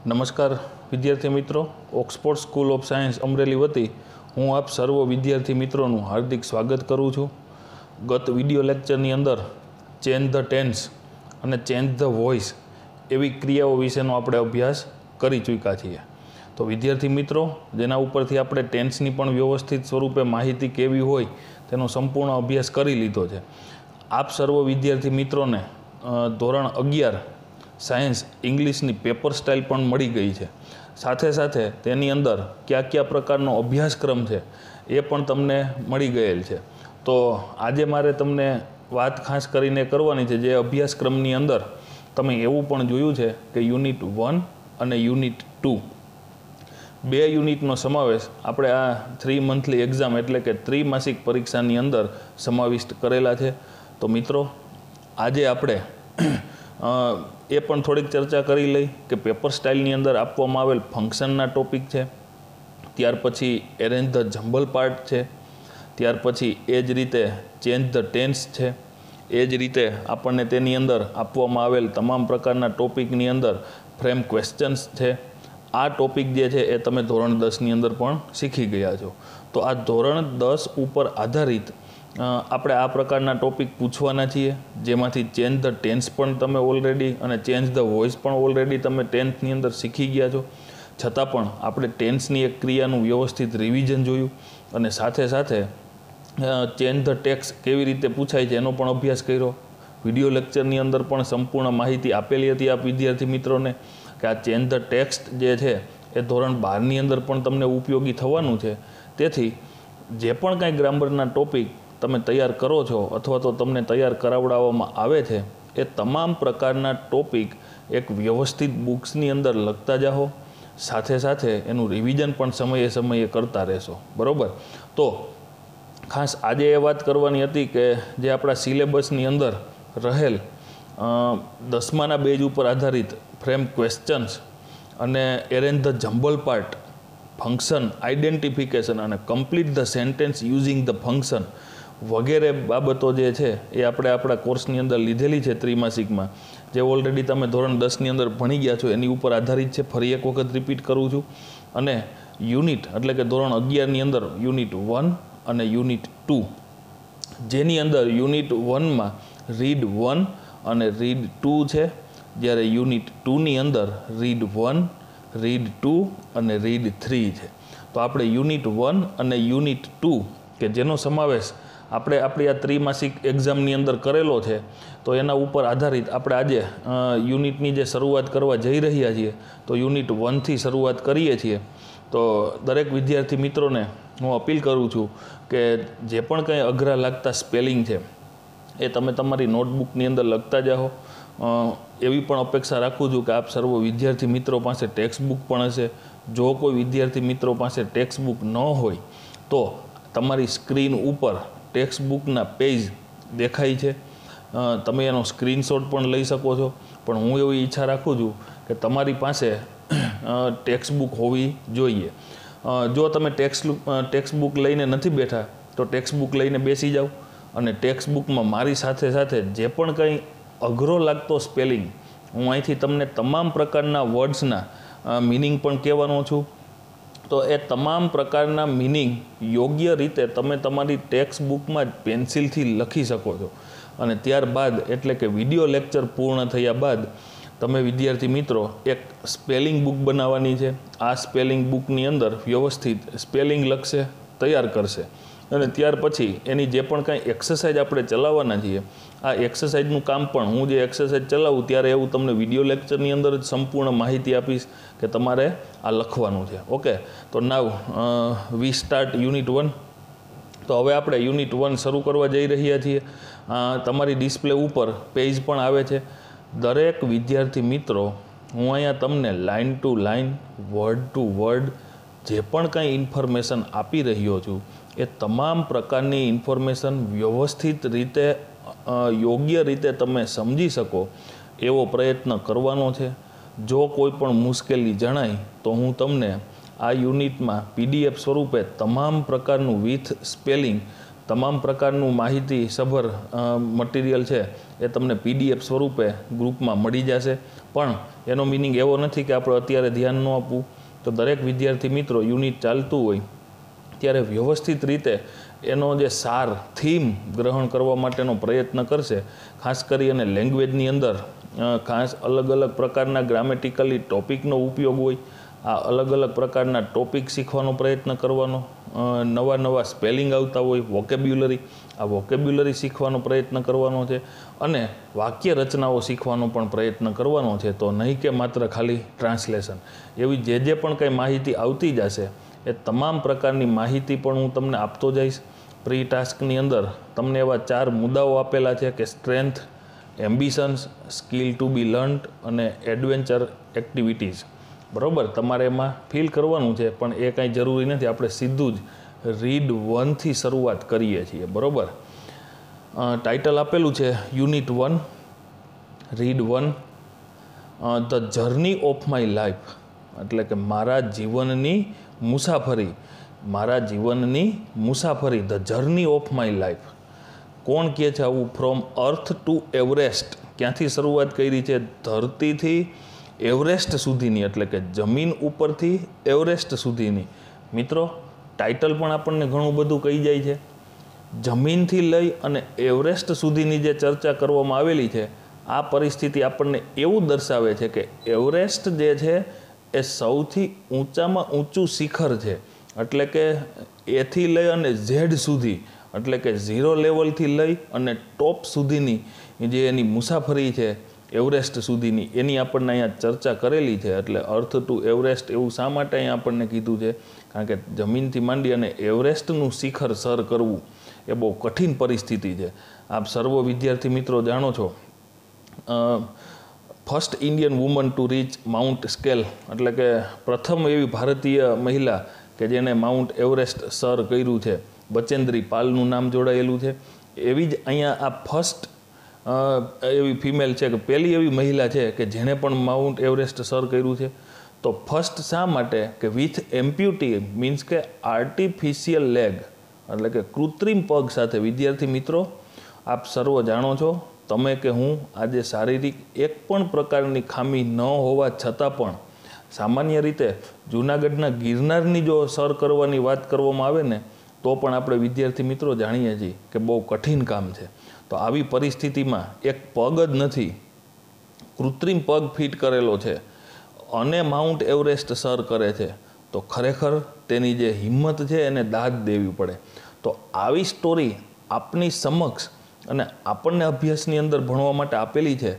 નમસ્કાર વિદ્યાર્થી મિત્રો, Oxford school of science Amreli વતી હું આપ સર્વ વિદ્યાર્થી મિત્રોનું હાર્દિક સ્વાગત કરું છું। ગત વિડિયો લેક્ચરની અંદર ચેન્જ ધ ટેન્સ અને ચેન્જ ધ વોઇસ એવી ક્રિયાઓ વિશેનો આપણે અભ્યાસ કરી ચૂક્યા છીએ। તો વિદ્યાર્થી મિત્રો, જેના ઉપરથી આપણે ટેન્સની પણ વ્યવસ્થિત સ્વરૂપે માહિતી કેવી હોય તેનો સંપૂર્ણ અભ્યાસ કરી લીધો છે। આપ સર્વ વિદ્યાર્થી મિત્રોને ધોરણ 11 સાયન્સ ઇંગ્લિશની પેપર સ્ટાઇલ પણ મળી ગઈ છે। સાથે સાથે તેની અંદર કયા કયા પ્રકારનો અભ્યાસક્રમ છે એ પણ તમને મળી ગયેલ છે। તો આજે મારે તમને વાત ખાસ કરીને કરવાની છે, જે અભ્યાસક્રમની અંદર તમે એવું પણ જોયું છે કે યુનિટ 1 અને યુનિટ 2 બે યુનિટનો સમાવેશ આપણે આ 3 મંથલી એક્ઝામ એટલે કે ત્રિમાસિક પરીક્ષાની અંદર સમાવિષ્ટ કરેલા છે। તો મિત્રો, આજે આપણે એ પણ થોડીક ચર્ચા કરી લઈ કે પેપર સ્ટાઇલની અંદર આપવામાં આવેલ ફંક્શનના ટોપિક છે, ત્યાર પછી એરેન્જ ધ જમ્બલ પાર્ટ છે, ત્યાર પછી એ જ રીતે ચેન્જ ધ ટેન્સ છે, એ જ રીતે આપણને તેની અંદર આપવામાં આવેલ તમામ પ્રકારના ટોપિકની અંદર ફ્રેમ ક્વેશ્ચન્સ છે। આ ટોપિક જે છે એ તમે ધોરણ 10ની અંદર પણ શીખી ગયા છો। તો આ ધોરણ 10 ઉપર આધારિત આપણે આ પ્રકારના ટોપિક પૂછવાના છીએ, જેમાંથી ચેન્જ ધ ટેન્સ પણ તમે ઓલરેડી અને ચેન્જ ધ વોઇસ પણ ઓલરેડી તમે 10thની અંદર શીખી ગયા છો। છતાં પણ આપણે ટેન્સની એક ક્રિયાનું વ્યવસ્થિત રિવિઝન જોયું અને સાથે સાથે ચેન્જ ધ ટેક્સ કેવી રીતે પૂછાય છે એનો પણ અભ્યાસ કર્યો। વિડિયો લેક્ચરની અંદર પણ સંપૂર્ણ માહિતી આપેલી હતી આપ વિદ્યાર્થી મિત્રોને કે આ ચેન્જ ધ ટેક્સ્ટ જે છે એ ધોરણ 12ની અંદર પણ તમને ઉપયોગી થવાનું છે। તેથી જે પણ કાંઈ ગ્રામરના ટોપિક તમે તૈયાર કરો છો અથવા તો તમને તૈયાર કરાવડાવવામાં આવે છે, એ તમામ પ્રકારના ટોપિક એક વ્યવસ્થિત બુક્સની અંદર લખતા જાઓ, સાથે સાથે એનું રિવિઝન પણ સમયે સમયે કરતા રહેશો, બરાબર। તો ખાસ આજે એ વાત કરવાની હતી કે જે આપણા સિલેબસની અંદર રહેલ 10માના બેઝ ઉપર આધારિત ફ્રેમ ક્વેશ્ચન્સ અને arrange the jumble part, function identification અને complete the sentence using the function વગેરે બાબતો જે છે એ આપણે આપણા કોર્સની અંદર લીધેલી છે ત્રિમાસિકમાં, જે ઓલરેડી તમે ધોરણ 10ની અંદર ભણી ગયા છો એની ઉપર આધારિત છે। ફરી એક વખત રિપીટ કરું છું। અને યુનિટ એટલે કે ધોરણ 11ની અંદર યુનિટ 1 અને યુનિટ 2, જેની અંદર યુનિટ 1માં રીડ 1 અને રીડ 2 છે, જ્યારે યુનિટ 2ની અંદર રીડ 1, રીડ 2 અને રીડ 3 છે। તો આપણે યુનિટ 1 અને યુનિટ 2 કે જેનો સમાવેશ આપણે આપણી આ ત્રિમાસિક એક્ઝામની અંદર કરેલો છે, તો એના ઉપર આધારિત આપણે આજે યુનિટની જે શરૂઆત કરવા જઈ રહ્યા છીએ તો યુનિટ 1થી શરૂઆત કરીએ છીએ। તો દરેક વિદ્યાર્થી મિત્રોને હું અપીલ કરું છું કે જે પણ કંઈ અઘરા લાગતા સ્પેલિંગ છે એ તમે તમારી નોટબુકની અંદર લખતા જાઓ। એવી પણ અપેક્ષા રાખું છું કે આપ સર્વ વિદ્યાર્થી મિત્રો પાસે ટેક્સ્ટ બુક પણ હશે। જો કોઈ વિદ્યાર્થી મિત્રો પાસે ટેક્સ્ટ બુક ન હોય તો તમારી સ્ક્રીન ઉપર ટેક્સ્ટ બુકના પેજ દેખાય છે, તમે એનો સ્ક્રીનશોટ પણ લઈ શકો છો। પણ હું એવી ઈચ્છા રાખું છું કે તમારી પાસે ટેક્સ્ટ બુક હોવી જોઈએ। જો તમે ટેક્સ્ટ બુક લઈને નથી બેઠા તો ટેક્સ્ટ બુક લઈને બેસી જાઓ અને ટેક્સ્ટ બુકમાં મારી સાથે સાથે જે પણ કંઈ અઘરો લાગતો સ્પેલિંગ, હું અહીંથી તમને તમામ પ્રકારના વર્ડ્સના મિનિંગ પણ કહેવાનો છું। તો એ તમામ પ્રકારના મિનિંગ યોગ્ય રીતે તમે તમારી ટેક્સ્ટ બુકમાં જ પેન્સિલથી લખી શકો છો। અને ત્યારબાદ એટલે કે વિડિયો લેક્ચર પૂર્ણ થયા બાદ તમે વિદ્યાર્થી મિત્રો એક સ્પેલિંગ બુક બનાવવાની છે। આ સ્પેલિંગ બુકની અંદર વ્યવસ્થિત સ્પેલિંગ લખશે, તૈયાર કરશે અને ત્યાર પછી એની જે પણ કાંઈ એક્સરસાઇઝ આપણે ચલાવવાના છીએ, આ એક્સરસાઇઝનું કામ પણ હું જે એક્સરસાઇઝ ચલાવું ત્યારે એવું તમને વિડિયો લેક્ચરની અંદર જ સંપૂર્ણ માહિતી આપીશ કે તમારે આ લખવાનું છે। ઓકે, તો નાવ વી સ્ટાર્ટ યુનિટ 1। તો હવે આપણે યુનિટ 1 શરૂ કરવા જઈ રહ્યા છીએ। તમારી ડિસ્પ્લે ઉપર પેજ પણ આવે છે। દરેક વિદ્યાર્થી મિત્રો, હું અહીંયા તમને line to line, word to word જે પણ કાંઈ ઇન્ફોર્મેશન આપી રહ્યો છું એ તમામ પ્રકારની ઇન્ફોર્મેશન વ્યવસ્થિત રીતે યોગ્ય રીતે તમે સમજી શકો એવો પ્રયત્ન કરવાનો છે। જો કોઈ પણ મુશ્કેલી જણાય તો હું તમને આ યુનિટમાં PDF સ્વરૂપે તમામ પ્રકારનું વિથ સ્પેલિંગ તમામ પ્રકારનું માહિતીસભર મટીરિયલ છે એ તમને PDF સ્વરૂપે ગ્રુપમાં મળી જશે. પણ એનો મિનિંગ એવો નથી કે આપણે અત્યારે ધ્યાન ન આપવું. તો દરેક વિદ્યાર્થી મિત્રો યુનિટ ચાલતું હોય ત્યારે વ્યવસ્થિત રીતે એનો જે સાર થીમ ગ્રહણ કરવા માટેનો પ્રયત્ન કરશે. ખાસ કરી અને લેંગ્વેજની અંદર ખાસ અલગ અલગ પ્રકારના ગ્રામેટિકલી ટોપિકનો ઉપયોગ હોય. આ અલગ અલગ પ્રકારના ટોપિક શીખવાનો પ્રયત્ન કરવાનો. નવા નવા સ્પેલિંગ આવતા હોય, વોકેબ્યુલરી, આ વોકેબ્યુલરી શીખવાનો પ્રયત્ન કરવાનો છે. અને વાક્ય રચનાઓ શીખવાનો પણ પ્રયત્ન કરવાનો છે. તો નહીં કે માત્ર ખાલી ટ્રાન્સલેશન. એવી જે પણ કંઈ માહિતી આવતી જશે એ તમામ પ્રકારની માહિતી પણ હું તમને આપતો જઈશ. પ્રી ટાસ્કની અંદર તમને એવા 4 મુદ્દાઓ આપેલા છે કે સ્ટ્રેન્થ, એમ્બિશન્સ, સ્કિલ ટુ બી લર્ન્ડ અને એડવેન્ચર એક્ટિવિટીઝ. બરાબર, તમારે એમાં ફિલ કરવાનું છે, પણ એ કાંઈ જરૂરી નથી. આપણે સીધું જ રીડ 1 થી શરૂઆત કરીએ છીએ. બરાબર, ટાઇટલ આપેલું છે unit 1, read 1, the journey of my life, એટલે કે મારા જીવનની મુસાફરી. મારા જીવનની મુસાફરી, the journey of my life. કોણ કહે છે આવું? From earth two Everest. ક્યાંથી શરૂઆત કરી છે? ધરતીથી એવરેસ્ટ સુધીની, એટલે કે જમીન ઉપરથી એવરેસ્ટ સુધીની. મિત્રો, ટાઇટલ પણ આપણને ઘણું બધું કહી જાય છે. જમીનથી લઈ અને એવરેસ્ટ સુધીની જે ચર્ચા કરવામાં આવેલી છે, આ પરિસ્થિતિ આપણને એવું દર્શાવે છે કે એવરેસ્ટ જે છે એ સૌથી ઊંચામાં ઊંચું શિખર છે. એટલે કે એથી લઈ અને ઝેડ સુધી, એટલે કે 0 લેવલથી લઈ અને ટોપ સુધીની જે એની મુસાફરી છે એવરેસ્ટ સુધીની, એની આપણને અહીંયા ચર્ચા કરેલી છે. એટલે અર્થ ટુ એવરેસ્ટ એવું શા માટે અહીંયા આપણને કીધું છે? કારણ કે જમીનથી માંડી અને એવરેસ્ટનું શિખર સર કરવું એ બહુ કઠિન પરિસ્થિતિ છે. આપ સર્વ વિદ્યાર્થી મિત્રો જાણો છો, first Indian woman to reach mount scale, એટલે કે પ્રથમ એવી ભારતીય મહિલા કે જેને માઉન્ટ એવરેસ્ટ સર કર્યું છે, બચેન્દ્રી પાલનું નામ જોડાયેલું છે. એવી જ અહીંયા આ ફર્સ્ટ એવી ફિમેલ છે કે પહેલી એવી મહિલા છે કે જેણે પણ માઉન્ટ એવરેસ્ટ સર કર્યું છે. તો ફર્સ્ટ શા માટે? કે વિથ એમ્પ્યુટી, મીન્સ કે આર્ટિફિશિયલ લેગ, એટલે કે કૃત્રિમ પગ સાથે. વિદ્યાર્થી મિત્રો, આપ સર્વ જાણો છો, તમે કે હું, આજે શારીરિક એક પણ પ્રકારની ખામી ન હોવા છતાં પણ સામાન્ય રીતે જૂનાગઢના ગિરનારની જો સર કરવાની વાત કરવામાં આવે ને, તો પણ આપણે વિદ્યાર્થી મિત્રો જાણીએ છીએ કે બહુ કઠિન કામ છે. તો આવી પરિસ્થિતિમાં એક પગ જ નથી, કૃત્રિમ પગ ફિટ કરેલો છે અને માઉન્ટ એવરેસ્ટ સર કરે છે, તો ખરેખર તેની જે હિંમત છે એને દાદ દેવી પડે. તો આવી સ્ટોરી આપની સમક્ષ અને આપણને અભ્યાસની અંદર ભણવા માટે આપેલી છે,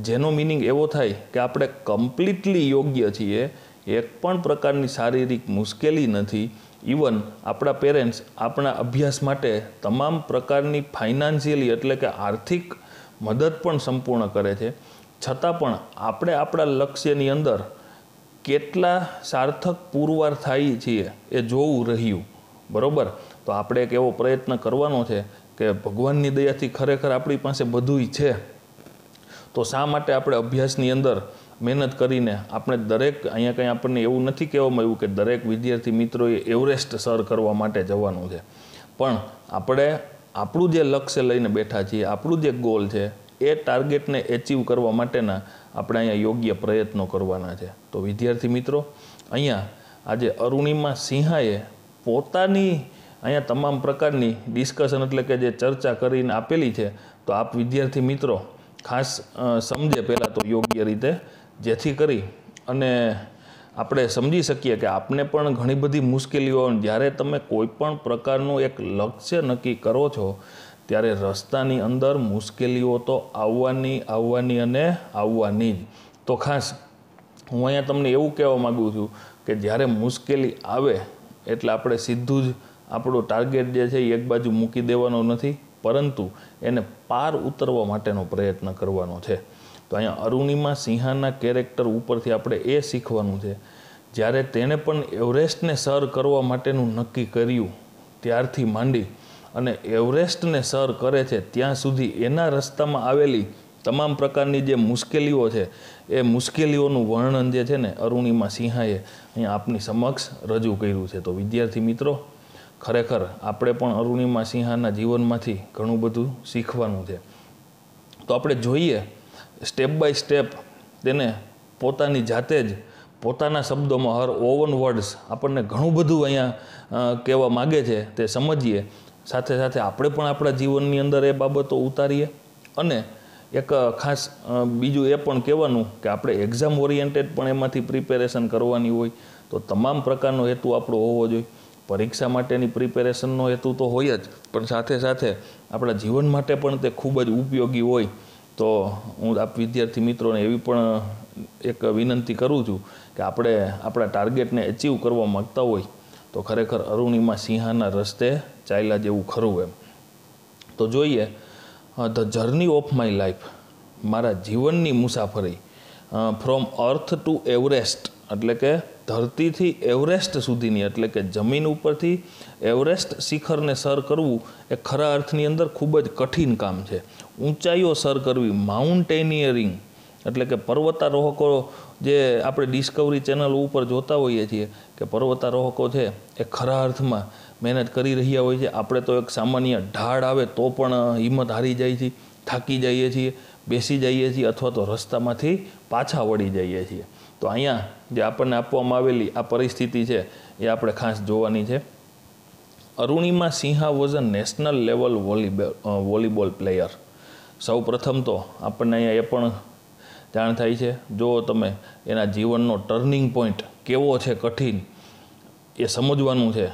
જેનો મિનિંગ એવો થાય કે આપણે કમ્પ્લીટલી યોગ્ય છીએ. એક પણ પ્રકારની શારીરિક મુશ્કેલી નથી. ઇવન આપણા પેરેન્ટ્સ આપણા અભ્યાસ માટે તમામ પ્રકારની ફાઇનાન્શિયલી, એટલે કે આર્થિક મદદ પણ સંપૂર્ણ કરે છે. છતાં પણ આપણે આપણા લક્ષ્યની અંદર કેટલા સાર્થક પુરવાર થાય છીએ એ જોવું રહ્યું. બરાબર, તો આપણે એક એવો પ્રયત્ન કરવાનો છે કે ભગવાનની દયાથી ખરેખર આપણી પાસે બધુંય છે, તો શા માટે આપણે અભ્યાસની અંદર મહેનત કરીને આપણે દરેક, અહીંયા કંઈ આપણને એવું નથી કહેવામાં આવ્યું કે દરેક વિદ્યાર્થી મિત્રોએ એવરેસ્ટ સર કરવા માટે જવાનું છે. પણ આપણે આપણું જે લક્ષ્ય લઈને બેઠા છીએ, આપણું જે ગોલ છે, એ ટાર્ગેટને એચીવ કરવા માટેના આપણે અહીંયા યોગ્ય પ્રયત્નો કરવાના છે. તો વિદ્યાર્થી મિત્રો, અહીંયા આજે અરુણિમા સિંહાએ પોતાની અહીંયા તમામ પ્રકારની ડિસ્કશન, એટલે કે જે ચર્ચા કરીને આપેલી છે, તો આપ વિદ્યાર્થી મિત્રો ખાસ સમજે પહેલાં તો યોગ્ય રીતે, જેથી કરી અને આપણે સમજી શકીએ કે આપને પણ ઘણી બધી મુશ્કેલીઓ, જ્યારે તમે કોઈ પણ પ્રકારનું એક લક્ષ્ય નક્કી કરો છો ત્યારે રસ્તાની અંદર મુશ્કેલીઓ તો આવવાની અને આવવાની જ. તો ખાસ હું અહીંયા તમને એવું કહેવા માગું છું કે જ્યારે મુશ્કેલી આવે એટલે આપણે સીધું જ આપણો ટાર્ગેટ જે છે એ એક બાજુ મૂકી દેવાનો નથી, પરંતુ એને પાર ઉતરવા માટેનો પ્રયત્ન કરવાનો છે. તો અહીંયા અરુણિમા સિંહાના કેરેક્ટર ઉપરથી આપણે એ શીખવાનું છે, જ્યારે તેણે પણ એવરેસ્ટને સર કરવા માટેનું નક્કી કર્યું ત્યારથી માંડી અને એવરેસ્ટને સર કરે છે ત્યાં સુધી એના રસ્તામાં આવેલી તમામ પ્રકારની જે મુશ્કેલીઓ છે, એ મુશ્કેલીઓનું વર્ણન જે છે ને અરુણિમા સિંહાએ અહીંયા આપની સમક્ષ રજૂ કર્યું છે. તો વિદ્યાર્થી મિત્રો, ખરેખર આપણે પણ અરુણિમા સિંહાના જીવનમાંથી ઘણું બધું શીખવાનું છે. તો આપણે જોઈએ સ્ટેપ બાય સ્ટેપ તેને પોતાની જાતે જ પોતાના શબ્દોમાં હર ઓવન વર્ડ્સ આપણને ઘણું બધું અહીંયા કહેવા માગે છે તે સમજીએ. સાથે સાથે આપણે પણ આપણા જીવનની અંદર એ બાબતો ઉતારીએ. અને એક ખાસ બીજું એ પણ કહેવાનું કે આપણે એક્ઝામ ઓરિએન્ટેડ પણ એમાંથી પ્રિપેરેશન કરવાની હોય. તો તમામ પ્રકારનો હેતુ આપણો હોવો જોઈએ. પરીક્ષા માટેની પ્રિપેરેશનનો હેતુ તો હોય જ, પણ સાથે સાથે આપણા જીવન માટે પણ તે ખૂબ જ ઉપયોગી હોય. તો હું આપ વિદ્યાર્થી મિત્રોને એવી પણ એક વિનંતી કરું છું કે આપણે આપણા ટાર્ગેટને એચીવ કરવા માગતા હોય તો ખરેખર અરુણિમા સિંહાના રસ્તે ચાલ્યા જેવું ખરું એમ. તો જોઈએ the journey of my life, મારા જીવનની મુસાફરી ફ્રોમ અર્થ ટુ એવરેસ્ટ, એટલે કે ધરતીથી એવરેસ્ટ સુધીની, એટલે કે જમીન ઉપરથી એવરેસ્ટ શિખરને સર કરવું એ ખરા અર્થની અંદર ખૂબ જ કઠિન કામ છે. ઊંચાઈઓ સર કરવી, માઉન્ટેનિયરિંગ, એટલે કે પર્વતારોહકો જે આપણે ડિસ્કવરી ચેનલ ઉપર જોતા હોઈએ છીએ કે પર્વતારોહકો છે એ ખરા અર્થમાં મહેનત કરી રહ્યા હોય છે. આપણે તો એક સામાન્ય ઢાળ આવે તો પણ હિંમત હારી જાય છે, થાકી જઈએ છીએ, બેસી જઈએ છીએ અથવા તો રસ્તામાંથી પાછા વળી જઈએ છીએ. તો અહીંયા જે આપણને આપવામાં આવેલી આ પરિસ્થિતિ છે એ આપણે ખાસ જોવાની છે. Arunima Sinha was a national level volleyball player. સૌ પ્રથમ તો આપણને અહીંયા એ પણ જાણ થાય છે, જો તમે એના જીવનનો ટર્નિંગ પોઈન્ટ કેવો છે કઠિન એ સમજવાનું છે.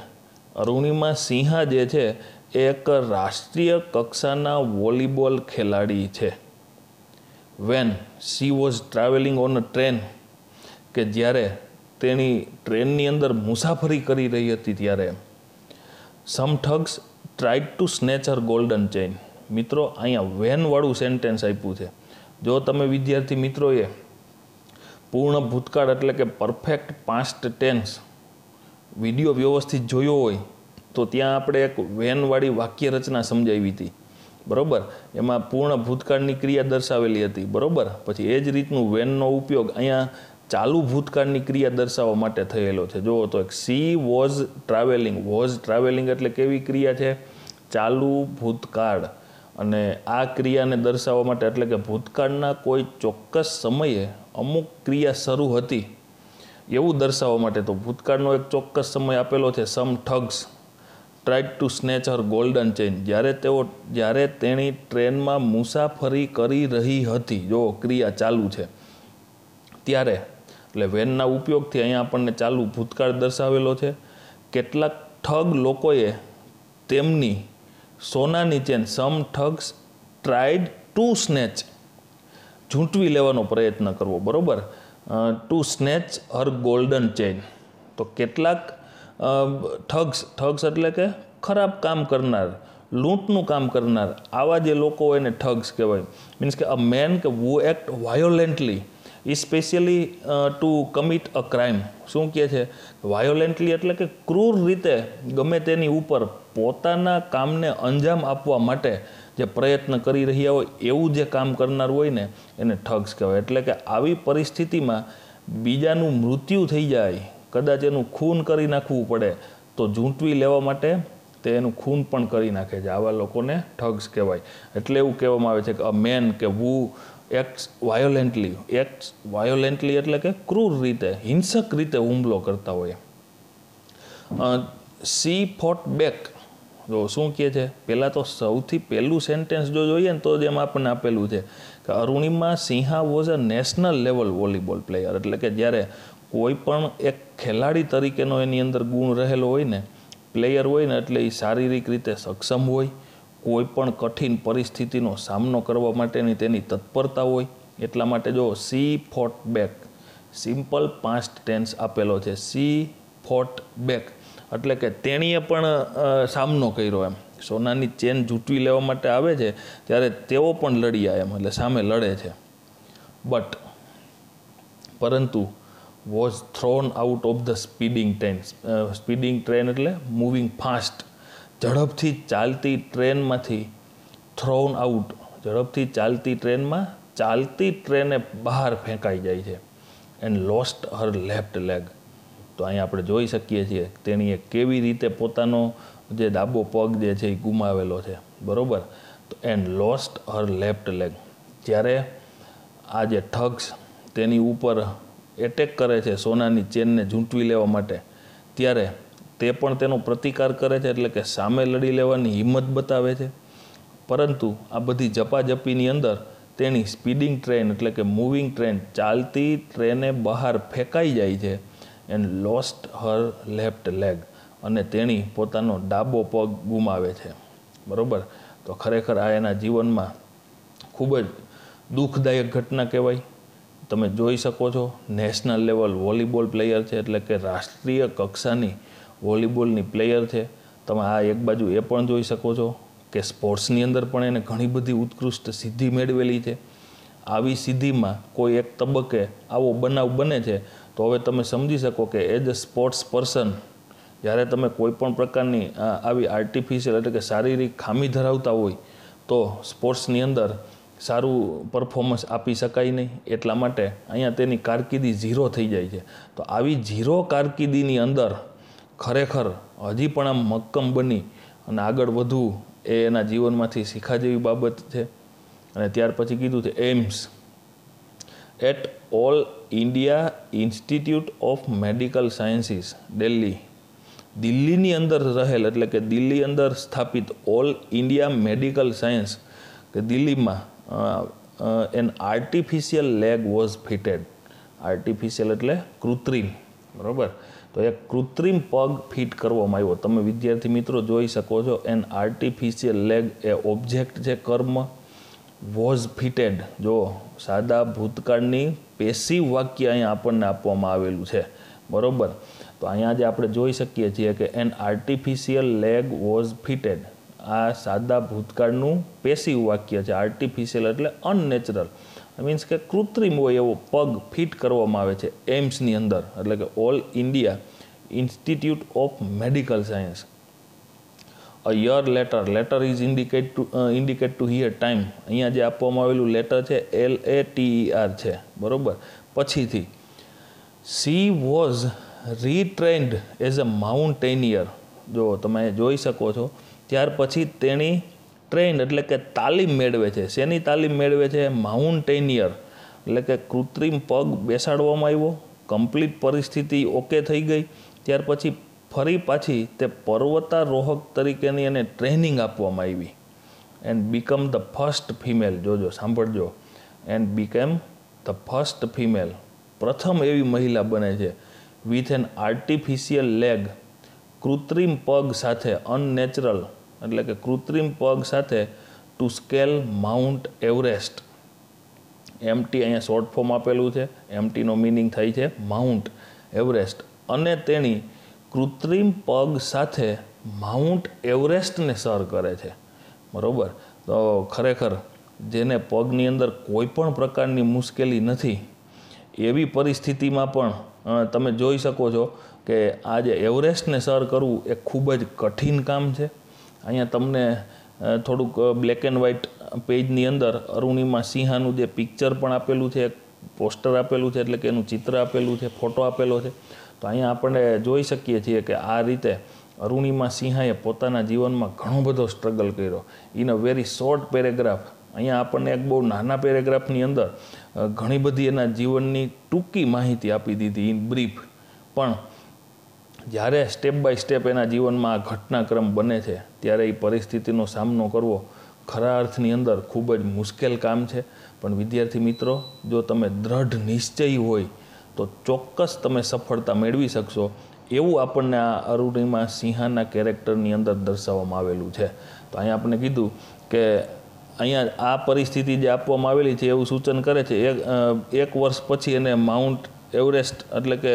અરુણિમા સિંહા જે છે એ એક રાષ્ટ્રીય કક્ષાના વોલીબોલ ખેલાડી છે. When she was travelling on a train, કે જ્યારે તેની ટ્રેનની અંદર મુસાફરી કરી રહી હતી ત્યારે some thugs tried to snatch her golden chain. મિત્રો અહીંયા વેનવાળું સેન્ટેન્સ આપ્યું છે. જો તમે વિદ્યાર્થી મિત્રોએ પૂર્ણ ભૂતકાળ એટલે કે પરફેક્ટ પાસ્ટ ટેન્સ વિડીયો વ્યવસ્થિત જોયો હોય તો ત્યાં આપણે એક વેનવાળી વાક્ય રચના સમજાવી હતી, બરાબર. એમાં પૂર્ણ ભૂતકાળની ક્રિયા દર્શાવેલી હતી, બરાબર. પછી એ જ રીતનું વેનનો ઉપયોગ અહીંયા ચાલુ ભૂતકાળની ક્રિયા દર્શાવવા માટે થયેલો છે. જુઓ તો એક સી વોઝ ટ્રાવેલિંગ એટલે કેવી ક્રિયા છે? ચાલુ ભૂતકાળ. અને આ ક્રિયાને દર્શાવવા માટે એટલે કે ભૂતકાળના કોઈ ચોક્કસ સમયે અમુક ક્રિયા શરૂ હતી એવું દર્શાવવા માટે તો ભૂતકાળનો એક ચોક્કસ સમય આપેલો છે. Some thugs tried to snatch her golden chain, જ્યારે તેણી ટ્રેનમાં મુસાફરી કરી રહી હતી, જો ક્રિયા ચાલુ છે ત્યારે, એટલે વેનના ઉપયોગથી અહીંયા આપણને ચાલુ ભૂતકાળ દર્શાવેલો છે. કેટલાક ઠગ લોકોએ તેમની સોનાની chain, some thugs tried to snatch, ઝૂંટવી લેવાનો પ્રયત્ન કરવો, બરાબર. To snatch her golden chain. તો કેટલાક ઠગ્સ એટલે કે ખરાબ કામ કરનાર, લૂંટનું કામ કરનાર, આવા જે લોકો હોય એને ઠગ્સ કહેવાય. મીન્સ કે અ મેન કે who act violently specially to commit a crime. શું કહે છે? વાયોલેન્ટલી એટલે કે ક્રૂર રીતે ગમે તેની ઉપર પોતાના કામને અંજામ આપવા માટે જે પ્રયત્ન કરી રહ્યા હોય એવું જે કામ કરનાર હોય ને એને ઠગ્સ કહેવાય. એટલે કે આવી પરિસ્થિતિમાં બીજાનું મૃત્યુ થઈ જાય, કદાચ એનું ખૂન કરી નાખવું પડે તો ઝૂંટવી લેવા માટે તે એનું ખૂન પણ કરી નાખે છે. આવા લોકોને ઠગ્સ કહેવાય. એટલે એવું કહેવામાં આવે છે કે અ મેન કે વુ એક્ટ્સ વાયોલેન્ટલી એટલે કે ક્રૂર રીતે, હિંસક રીતે હુમલો કરતા હોય. સી ફોટ બેક. જો શું કહે છે? પહેલાં તો સૌથી પહેલું સેન્ટેન્સ જો જોઈએ ને તો જ એમાં આપણને આપેલું છે કે Arunima Sinha was a national level volleyball player. એટલે કે જ્યારે કોઈ પણ એક ખેલાડી તરીકેનો એની અંદર ગુણ રહેલો હોય ને, પ્લેયર હોય ને, એટલે એ શારીરિક રીતે સક્ષમ હોય, કોઈ પણ કઠિન પરિસ્થિતિનો સામનો કરવા માટેની તેની તત્પરતા હોય. એટલા માટે જો સી ફોટ બેક, સિમ્પલ પાસ્ટ ટેન્સ આપેલો છે. સી ફોટ બેક એટલે કે તેણીએ પણ સામનો કર્યો એમ. સોનાની ચેન ઝૂંટવી લેવા માટે આવે છે ત્યારે તેઓ પણ લડ્યા એમ, એટલે સામે લડે છે. પરંતુ was thrown out of the speeding train એટલે મૂવિંગ ફાસ્ટ, ઝડપથી ચાલતી ટ્રેનમાંથી થ્રોન આઉટ, ઝડપથી ચાલતી ટ્રેનમાં ચાલતી ટ્રેને બહાર ફેંકાઈ જાય છે. And lost her left leg. તો અહીંયા આપણે જોઈ શકીએ છીએ તેણીએ કેવી રીતે પોતાનો જે ડાબો પગ જે છે એ ગુમાવેલો છે, બરાબર. તો and lost her left leg. જ્યારે આ જે ઠગ્સ તેની ઉપર એટેક કરે છે સોનાની ચેનને ઝૂંટવી લેવા માટે, ત્યારે તે પણ તેનો પ્રતિકાર કરે છે, એટલે કે સામે લડી લેવાની હિંમત બતાવે છે. પરંતુ આ બધી ઝપાઝપીની અંદર તેની સ્પીડિંગ ટ્રેન એટલે કે મૂવિંગ ટ્રેન, ચાલતી ટ્રેને બહાર ફેંકાઈ જાય છે and lost her left leg, અને તેણી પોતાનો ડાબો પગ ગુમાવે છે, બરાબર. તો ખરેખર આ એના જીવનમાં ખૂબ જ દુઃખદાયક ઘટના કહેવાય. તમે જોઈ શકો છો નેશનલ લેવલ વોલીબોલ પ્લેયર છે, એટલે કે રાષ્ટ્રીય કક્ષાની વોલીબોલની પ્લેયર છે. તમે આ એક બાજુ એ પણ જોઈ શકો છો કે સ્પોર્ટ્સની અંદર પણ એને ઘણી બધી ઉત્કૃષ્ટ સિદ્ધિ મેળવેલી છે. આવી સિદ્ધિમાં કોઈ એક તબક્કે આવો બનાવ બને છે, તો હવે તમે સમજી શકો કે એઝ અ સ્પોર્ટ્સ પર્સન જ્યારે તમે કોઈ પણ પ્રકારની આવી આર્ટિફિશિયલ એટલે કે શારીરિક ખામી ધરાવતા હોય તો સ્પોર્ટ્સની અંદર સારું પરફોર્મન્સ આપી શકાય નહીં. એટલા માટે અહીંયા તેની કારકિર્દી ઝીરો થઈ જાય છે. તો આવી ઝીરો કારકિર્દીની અંદર ખરેખર હજી પણ આમ મક્કમ બની અને આગળ વધવું એ એના જીવનમાંથી શીખા જેવી બાબત છે. અને ત્યાર પછી કીધું છે AIIMS at All India Institute of Medical Sciences Delhi. દિલ્હીની અંદર રહેલ એટલે કે દિલ્હી અંદર સ્થાપિત ઓલ ઇન્ડિયા મેડિકલ સાયન્સ કે દિલ્હીમાં an artificial leg was fitted. Artificial એટલે કૃત્રિમ, બરાબર. તો એક કૃત્રિમ પગ ફિટ કરવામાં આવ્યો. તમે વિદ્યાર્થી મિત્રો જોઈ શકો છો એન આર્ટિફિશિયલ લેગ એ ઓબ્જેક્ટ છે કર્મ, વોઝ ફિટેડ જો સાદા ભૂતકાળની પેસિવ વાક્ય અહીંયા આપણને આપવામાં આવેલું છે, બરાબર. તો અહીંયા જે આપણે જોઈ શકીએ છીએ કે an artificial leg was fitted, આ સાદા ભૂતકાળનું પેસિવ વાક્ય છે. આર્ટિફિશિયલ એટલે અનનેચરલ, મીન્સ કે કૃત્રિમ હોય એવો પગ ફિટ કરવામાં આવે છે એમ્સની અંદર, એટલે કે All India Institute of Medical Science. A year later is indicate to here time. અહીંયા જે આપવામાં આવેલું લેટર છે LATER છે, બરાબર. પછીથી she was retrained as a mountaineer. જો તમે જોઈ શકો છો ત્યાર પછી તેણી ટ્રેન એટલે કે તાલીમ મેળવે છે. શેની તાલીમ મેળવે છે? માઉન્ટેનિયર એટલે કે કૃત્રિમ પગ બેસાડવામાં આવ્યો, કમ્પ્લીટ પરિસ્થિતિ ઓકે થઈ ગઈ. ત્યાર પછી ફરી પાછી તે પર્વતારોહક તરીકેની એને ટ્રેનિંગ આપવામાં આવી. And become the first female, જોજો સાંભળજો, and became the first female, પ્રથમ એવી મહિલા બને છે વિથ એન આર્ટિફિશિયલ લેગ, કૃત્રિમ પગ સાથે, અનનેચરલ એટલે કે કૃત્રિમ પગ સાથે to scale Mount Everest. MT અહીંયા શોર્ટ ફોર્મ આપેલું છે. MTનો મિનિંગ થાય છે માઉન્ટ એવરેસ્ટ. અને તેણી કૃત્રિમ પગ સાથે માઉન્ટ એવરેસ્ટને સર કરે છે, બરાબર. તો ખરેખર જેને પગની અંદર કોઈ પણ પ્રકારની મુશ્કેલી નથી એવી પરિસ્થિતિમાં પણ તમે જોઈ શકો છો કે આ જે એવરેસ્ટને સર કરવું એ ખૂબ જ કઠિન કામ છે. અહીંયા તમને થોડુંક બ્લેક એન્ડ વ્હાઇટ પેજની અંદર અરુણિમા સિંહાનું જે પિક્ચર પણ આપેલું છે, પોસ્ટર આપેલું છે, એટલે કે એનું ચિત્ર આપેલું છે, ફોટો આપેલો છે. તો અહીંયા આપણે જોઈ શકીએ છીએ કે આ રીતે અરુણિમા સિંહાએ પોતાના જીવનમાં ઘણો બધો સ્ટ્રગલ કર્યો in a very short paragraph. અહીંયા આપણને એક બહુ નાના પેરેગ્રાફની અંદર ઘણી બધી એના જીવનની ટૂંકી માહિતી આપી દીધી ઇન બ્રીફ. પણ જ્યારે સ્ટેપ બાય સ્ટેપ એના જીવનમાં આ ઘટનાક્રમ બને છે ત્યારે એ પરિસ્થિતિનો સામનો કરવો ખરા અર્થની અંદર ખૂબ જ મુશ્કેલ કામ છે. પણ વિદ્યાર્થી મિત્રો, જો તમે દ્રઢ નિશ્ચયી હોય તો ચોક્કસ તમે સફળતા મેળવી શકશો, એવું આપણને આ અરુણિમા સિંહાના કેરેક્ટરની અંદર દર્શાવવામાં આવેલું છે. તો અહીંયા આપણે કીધું કે અહીંયા આ પરિસ્થિતિ જે આપવામાં આવેલી છે એવું સૂચન કરે છે એક વર્ષ પછી એને માઉન્ટ એવરેસ્ટ એટલે કે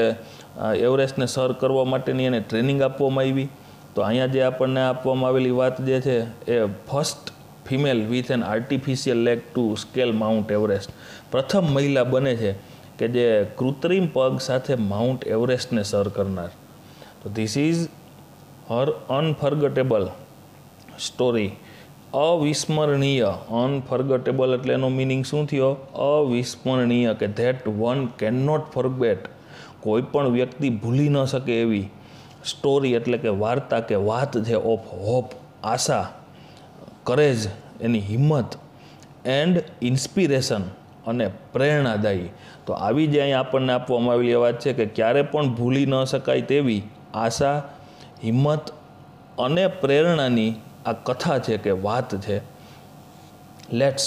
એવરેસ્ટને સર કરવા માટેની એને ટ્રેનિંગ આપવામાં આવી. તો અહીંયા જે આપણને આપવામાં આવેલી વાત જે છે એ first female with an artificial leg to scale Mount Everest, પ્રથમ મહિલા બને છે કે જે કૃત્રિમ પગ સાથે માઉન્ટ એવરેસ્ટને સર કરનાર. તો this is her unforgettable story. અવિસ્મરણીય, અનફર્ગટેબલ એટલે એનો મિનિંગ શું થયો? અવિસ્મરણીય, કે that one can not forget, કોઈ પણ વ્યક્તિ ભૂલી ન શકે એવી સ્ટોરી એટલે કે વાર્તા કે વાત છે ઓફ હોપ, આશા, કરેજ, એની હિંમત એન્ડ ઇન્સ્પિરેશન અને પ્રેરણાદાયી. તો આવી જે અહીંયા આપણને આપવામાં આવેલી વાત છે કે ક્યારે પણ ભૂલી ન શકાય તેવી આશા, હિંમત અને પ્રેરણાની આ કથા છે કે વાત છે. લેટ્સ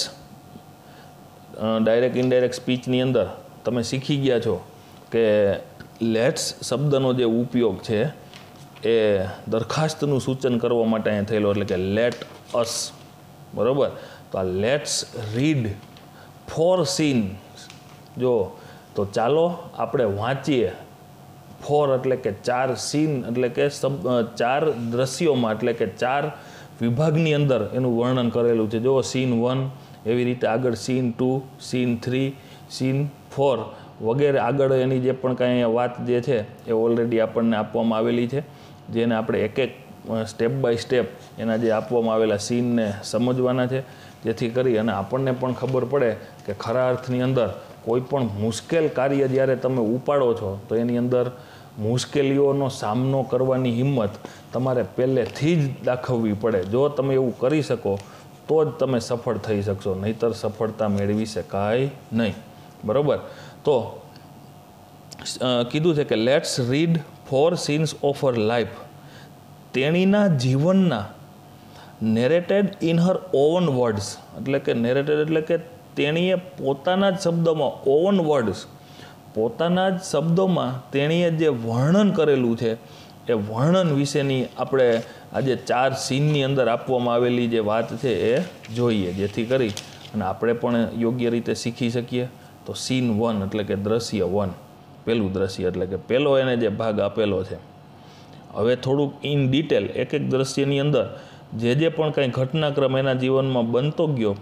ડાયરેક્ટ ઇનડાયરેક્ટ સ્પીચની અંદર તમે શીખી ગયા છો કે લેટ્સ શબ્દનો જે ઉપયોગ છે એ દરખાસ્તનું સૂચન કરવા માટે અહીંયા થયેલો, એટલે કે લેટ અસ. બરાબર. તો આ લેટ્સ રીડ 4 સીન્સ. જો તો ચાલો આપણે વાંચીએ. 4 એટલે કે 4 સીન એટલે કે 4 દ્રશ્યોમાં એટલે કે 4 વિભાગની અંદર એનું વર્ણન કરેલું છે. જો સીન 1, એવી રીતે આગળ સીન 2, સીન 3, સીન 4 વગેરે આગળ એની જે પણ કાંઈ વાત જે છે એ ઓલરેડી આપણને આપવામાં આવેલી છે, જેને આપણે એક એક સ્ટેપ બાય સ્ટેપ એના જે આપવામાં આવેલા સીનને સમજવાના છે, જેથી કરી અને આપણને પણ ખબર પડે કે ખરા અર્થની અંદર કોઈ પણ મુશ્કેલ કાર્ય જ્યારે તમે ઉપાડો છો તો એની અંદર મુશ્કેલીઓનો સામનો કરવાની હિંમત તમારે પહેલેથી જ દાખવવી પડે. જો તમે એવું કરી શકો તો જ તમે સફળ થઈ શકશો, નહીંતર સફળતા મેળવી શકાય નહીં. બરાબર. તો કીધું છે કે let's read 4 scenes of her life. તેણીના જીવનના નેરેટેડ ઇન હર ઓવન વર્ડ્સ, એટલે કે નેરેટેડ એટલે કે તેણીએ પોતાના જ શબ્દોમાં, ઓવન વર્ડ્સ પોતાના જ શબ્દોમાં તેણીએ જે વર્ણન કરેલું છે એ વર્ણન વિશેની આપણે આજે 4 સીનની અંદર આપવામાં આવેલી જે વાત છે એ જોઈએ, જેથી કરી અને આપણે પણ યોગ્ય રીતે શીખી શકીએ. તો સીન 1 એટલે કે દ્રશ્ય 1, પહેલું દ્રશ્ય એટલે કે પહેલો એને જે ભાગ આપેલો છે. હવે થોડુંક ઇન ડિટેલ એક એક દ્રશ્યની અંદર જે પણ કાંઈ ઘટનાક્રમ એના જીવનમાં બનતો ગયો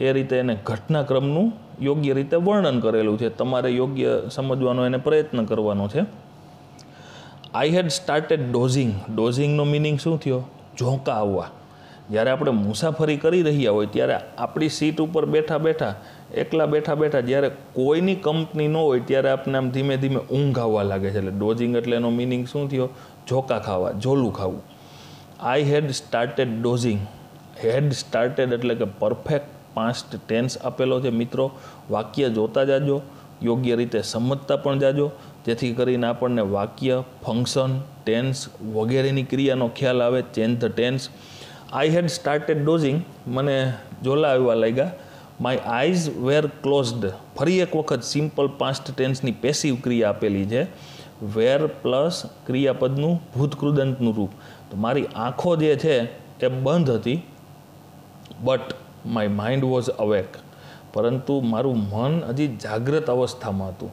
એ રીતે એને ઘટનાક્રમનું યોગ્ય રીતે વર્ણન કરેલું છે. તમારે યોગ્ય સમજવાનો એને પ્રયત્ન કરવાનો છે. આઈ હેડ સ્ટાર્ટેડ ડોઝિંગ. ડોઝિંગનો મિનિંગ શું થયો? ઝોંકા આવવા. જ્યારે આપણે મુસાફરી કરી રહ્યા હોય ત્યારે આપણી સીટ ઉપર બેઠા બેઠા, એકલા બેઠા બેઠા જ્યારે કોઈની કંપની ન હોય ત્યારે આપણે આમ ધીમે ધીમે ઊંઘ આવવા લાગે છે. એટલે ડોઝિંગ એટલે એનો મિનિંગ શું થયો? ઝોકા ખાવા, ઝોલું ખાવું. I had started dozing. Had started એટલે કે પરફેક્ટ પાસ્ટ ટેન્સ આપેલો છે. મિત્રો, વાક્ય જોતા જાજો, યોગ્ય રીતે સમજતા પણ જાજો, જેથી કરીને આપણને વાક્ય, ફંક્શન, ટેન્સ વગેરેની ક્રિયાનો ખ્યાલ આવે. Change the tense. I had started dozing, મને ઝોલા આવવા લાગ્યા. My eyes were closed. ફરી એક વખત સિમ્પલ પાસ્ટ ટેન્સની પેસિવ ક્રિયા આપેલી છે. વેર પ્લસ ક્રિયાપદનું ભૂતકૃદંતનું રૂપ. તો મારી આંખો જે છે એ બંધ હતી. But my mind was awake. પરંતુ મારું મન હજી જાગ્રત અવસ્થામાં હતું.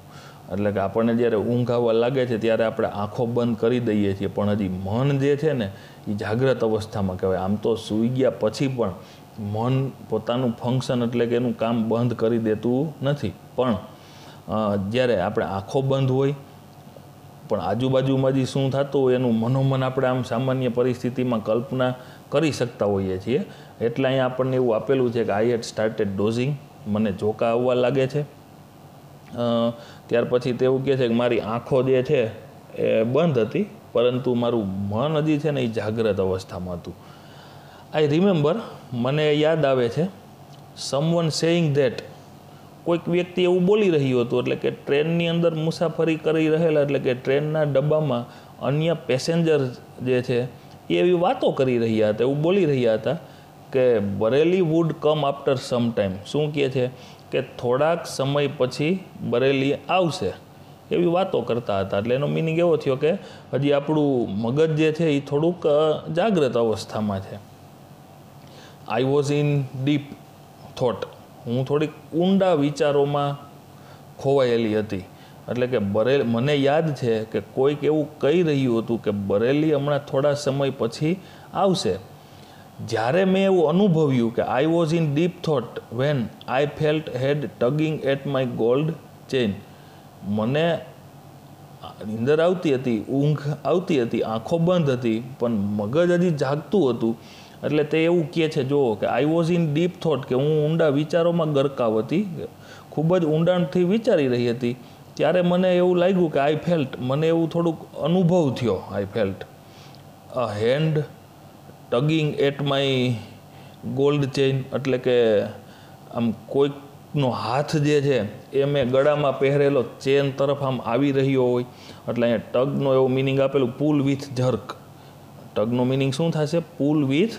એટલે કે આપણને જ્યારે ઊંઘ આવવા લાગે છે ત્યારે આપણે આંખો બંધ કરી દઈએ છીએ, પણ હજી મન જે છે ને એ જાગ્રત અવસ્થામાં કહેવાય. આમ તો સૂઈ ગયા પછી પણ મન પોતાનું ફંક્શન એટલે કે એનું કામ બંધ કરી દેતું નથી. પણ જ્યારે આપણે આંખો બંધ હોય પણ આજુબાજુમાં જે શું થતું હોય એનું મનોમન આપણે આમ સામાન્ય પરિસ્થિતિમાં કલ્પના કરી શકતા હોઈએ છીએ. એટલે અહીંયા આપણને એવું આપેલું છે કે આઈ હેડ સ્ટાર્ટેડ ડોઝિંગ. મને ઝોકા આવવા લાગે છે. ત્યાર પછી તે એવું કહે છે કે મારી આંખો જે છે એ બંધ હતી, પરંતુ મારું મન હજી છે ને એ જાગ્રત અવસ્થામાં હતું. આઈ રિમેમ્બર, મને યાદ આવે છે. Someone saying that. કોઈક વ્યક્તિ એવું બોલી રહ્યું હતું, એટલે કે ટ્રેનની અંદર મુસાફરી કરી રહેલા, એટલે કે ટ્રેનના ડબ્બામાં અન્ય પેસેન્જર જે છે એ એવી વાતો કરી રહ્યા હતા, એવું બોલી રહ્યા હતા કે બરેલી વુડ કમ આફ્ટર સમ ટાઈમ. શું કહે છે કે થોડાક સમય પછી બરેલી આવશે, એવી વાતો કરતા હતા. એટલે એનો મિનિંગ એવો થયો કે હજી આપણું મગજ જે છે એ થોડુંક જાગ્રત અવસ્થામાં છે. આઈ વોઝ ઇન ડીપ થોટ. હું થોડીક ઊંડા વિચારોમાં ખોવાયેલી હતી. એટલે કે મને યાદ છે કે કોઈક એવું કહી રહ્યું હતું કે બરેલી હમણાં થોડા સમય પછી આવશે. જ્યારે મેં એવું અનુભવ્યું કે I was in deep thought when I felt hand tugging at my gold chain. મને નીંદર આવતી હતી, ઊંઘ આવતી હતી, આંખો બંધ હતી, પણ મગજ હજી જાગતું હતું. એટલે તે એવું કહે છે, જુઓ કે I was in deep thought, કે હું ઊંડા વિચારોમાં ગરકાવ હતી, ખૂબ જ ઊંડાણથી વિચારી રહી હતી. ત્યારે મને એવું લાગ્યું કે આઈ ફેલ્ટ, મને એવું થોડુંક અનુભવ થયો. I felt a hand tugging at my gold chain, એટલે કે આમ કોઈકનો હાથ જે છે એ મેં ગળામાં પહેરેલો ચેન તરફ આમ આવી રહ્યો હોય, એટલે અહીંયા ટગનો એવો મિનિંગ આપેલું પુલ વિથ જર્ક. ટગનો મિનિંગ શું થશે? પુલ વિથ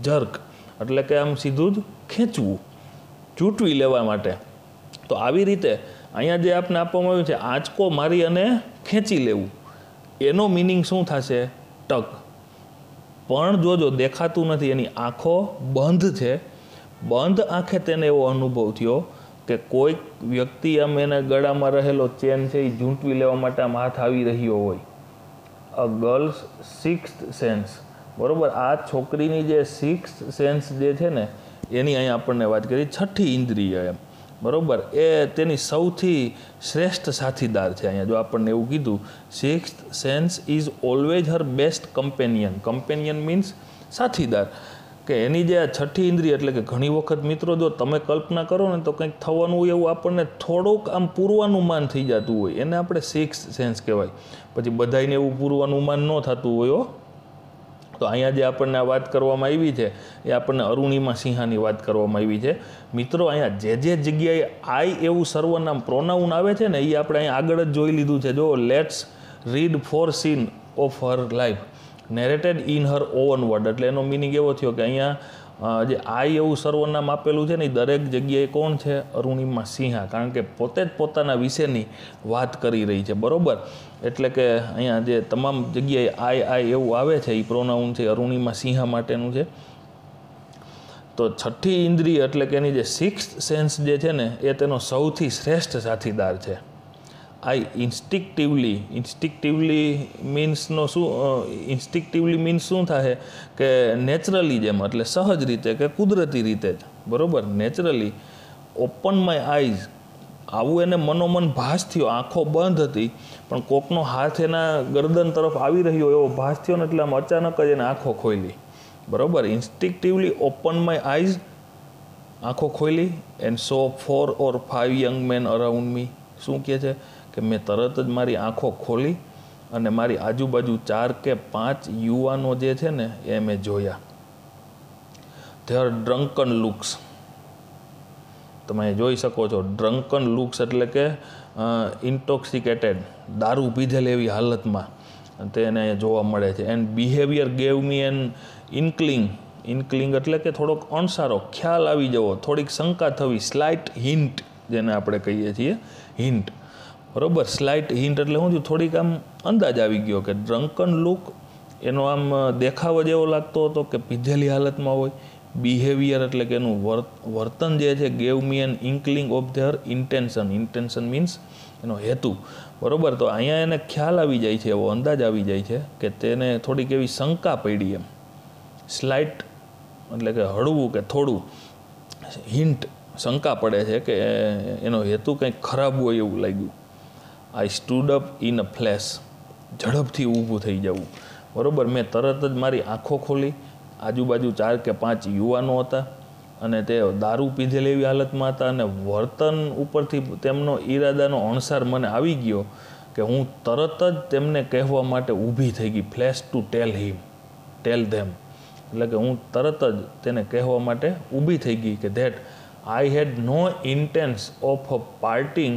જર્ક, એટલે કે આમ સીધું જ ખેંચવું, ચૂંટવી લેવા માટે. તો આવી રીતે અહીંયા જે આપને આપવામાં આવ્યું છે આંચકો મારી અને ખેંચી લેવું, એનો મિનિંગ શું થશે? ટગ. પણ જોજો દેખાતું નથી, એની આંખો બંધ છે. બંધ આંખે તેને એવો અનુભવ થયો કે કોઈક વ્યક્તિ આમ એના ગળામાં રહેલો ચેન છે એ ઝૂંટવી લેવા માટે આમ હાથ આવી રહ્યો હોય. અ ગર્લ્સ સિક્સ્થ સેન્સ, બરાબર. આ છોકરીની જે સિક્સ્થ સેન્સ જે છે ને એની અહીંયા આપણને વાત કરી, છઠ્ઠી ઇન્દ્રિય એમ, બરાબર. એ તેની સૌથી શ્રેષ્ઠ સાથીદાર છે. અહીંયા જો આપણને એવું કીધું, sixth sense is always Har best companion. Companion means સાથીદાર, કે એની જે આ છઠ્ઠી ઇન્દ્રિય, એટલે કે ઘણી વખત મિત્રો જો તમે કલ્પના કરો ને તો કંઈક થવાનું હોય એવું આપણને થોડુંક આમ પૂર્વાનુમાન થઈ જતું હોય, એને આપણે સિક્સ્થ સેન્સ કહેવાય. પછી બધાને એવું પૂર્વાનુમાન ન થતું હોય. તો અહીંયા જે આપણને આ વાત કરવામાં આવી છે એ આપણને અરુણિમા સિંહાની વાત કરવામાં આવી છે. મિત્રો અહીંયા જે જગ્યાએ આઈ એવું સર્વનામ પ્રોનાઉન આવે છે ને એ આપણે અહીંયા આગળ જ જોઈ લીધું છે. જો let's read 4 scene of her life નેરેટેડ in her oven word, એટલે એનો મિનિંગ એવો થયો કે અહીંયા જે આઈ એવું સર્વનામ આપેલું છે ને એ દરેક જગ્યાએ કોણ છે? અરુણિમા સિંહા, કારણ કે પોતે જ પોતાના વિશેની વાત કરી રહી છે, બરાબર. એટલે કે અહીંયા જે તમામ જગ્યાએ આઈ એવું આવે છે એ પ્રોનાઉન છે અરુણિમા સિંહા માટેનું છે. તો છઠ્ઠી ઇન્દ્રિય એટલે કે એની જે સિક્સ્થ સેન્સ જે છે ને એ તેનો સૌથી શ્રેષ્ઠ સાથીદાર છે. આઈ ઇન્સ્ટિક્ટિવલી મીન્સનો શું? ઇન્સ્ટિક્ટિવલી મીન્સ શું થાય કે નેચરલી જેમ, એટલે સહજ રીતે કે કુદરતી રીતે જ, બરાબર. નેચરલી ઓપન માય આઈઝ, આવું એને મનોમન ભાસ થયો. આંખો બંધ હતી પણ કોકનો હાથ એના ગરદન તરફ આવી રહ્યો એવો ભાસ થયો ને એટલે આમ અચાનક જ એને આંખો ખોલી, બરાબર. ઇન્સ્ટિક્ટિવલી ઓપન માય આઈઝ, આંખો ખોલી. And saw 4 or 5 young men around me, શું કહે છે કે મેં તરત જ મારી આંખો ખોલી અને મારી આજુબાજુ 4 કે 5 યુવાનો જે છે ને એ મેં જોયા. ધેર ડ્રંકન લુક્સ, તમે જોઈ શકો છો. ડ્રંકન લુક્સ એટલે કે ઇન્ટોક્સિકેટેડ, દારૂ પીધેલી એવી હાલતમાં તેને જોવા મળે છે. And behaviour gave me N inkling એટલે કે થોડોક અણસારો, ખ્યાલ આવી જવો, થોડીક શંકા થવી. સ્લાઇટ હિન્ટ જેને આપણે કહીએ છીએ, હિન્ટ, બરાબર. સ્લાઇટ હિન્ટ એટલે શું થયું? થોડીક આમ અંદાજ આવી ગયો કે ડ્રંકન લુક, એનો આમ દેખાવ જ એવો લાગતો હતો કે પીધેલી હાલતમાં હોય. બિહેવિયર એટલે કે એનું વર્તન જે છે, gave me N inkling of their intention means એનો હેતુ, બરાબર. તો અહીંયા એને ખ્યાલ આવી જાય છે, એવો અંદાજ આવી જાય છે કે તેને થોડીક એવી શંકા પડી એમ. સ્લાઇટ એટલે કે હળવું કે થોડું, હિન્ટ શંકા પડે છે કે એનો હેતુ કંઈક ખરાબ હોય એવું લાગ્યું. I stood up in a flash, ઝડપથી ઊભું થઈ જવું, બરાબર. મેં તરત જ મારી આંખો ખોલી. આજુબાજુ 4 કે 5 યુવાનો હતા અને તે દારૂ પીધેલી એવી હાલતમાં હતા અને વર્તન ઉપરથી તેમનો ઈરાદાનો અણસાર મને આવી ગયો કે હું તરત જ તેમને કહેવા માટે ઊભી થઈ ગઈ. ફ્લેશ ટુ ટેલ ધેમ, એટલે કે હું તરત જ તેને કહેવા માટે ઊભી થઈ ગઈ કે that I had no intents of parting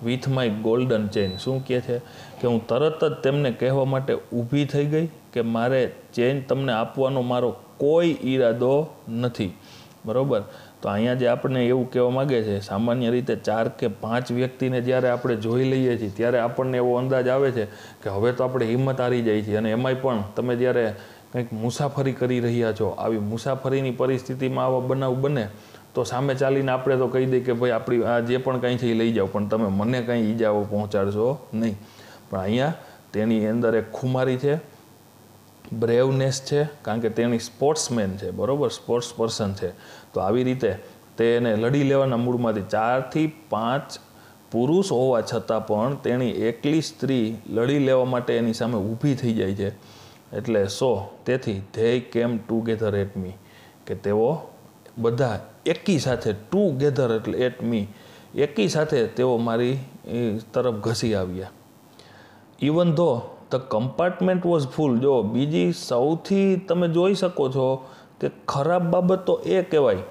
with my golden chain. શું કહે છે કે હું તરત જ તેમને કહેવા માટે ઊભી થઈ ગઈ કે મારે ચેઇન તમને આપવાનો મારો કોઈ ઈરાદો નથી, બરાબર. તો અહીંયા જે આપણને એવું કહેવા માગે છે, સામાન્ય રીતે 4 કે 5 વ્યક્તિને જ્યારે આપણે જોઈ લઈએ છીએ ત્યારે આપણને એવો અંદાજ આવે છે કે હવે તો આપણે હિંમત હારી જાય છે. અને એમાંય પણ તમે જ્યારે કંઈક મુસાફરી કરી રહ્યા છો, આવી મુસાફરીની પરિસ્થિતિમાં આવા બનાવ બને તો સામે ચાલીને આપણે તો કહી દઈએ કે ભાઈ આપણી આ જે પણ કંઈ છે એ લઈ જાઓ, પણ તમે મને કંઈ ઈજાઓ પહોંચાડશો નહીં. પણ અહીંયા તેની અંદર એક ખુમારી છે, બ્રેવનેસ છે, કારણ કે તેની સ્પોર્ટ્સમેન છે, બરાબર, સ્પોર્ટ્સ પર્સન છે. તો આવી રીતે તેને લડી લેવાના મૂળમાંથી 4 થી 5 પુરુષ હોવા છતાં પણ તેની એકલી સ્ત્રી લડી લેવા માટે એની સામે ઊભી થઈ જાય છે. એટલે તેથી ધે કેમ ટુગેધર એટ મી, કે તેઓ બધા એકી સાથે, ટુગેધર એટલે એટ મી, એકી સાથે તેઓ મારી તરફ ઘસી આવ્યા. ઇવન ધો ધ કમ્પાર્ટમેન્ટ વોઝ ફૂલ. જો બીજી સૌથી તમે જોઈ શકો છો કે ખરાબ બાબત તો એ કહેવાય,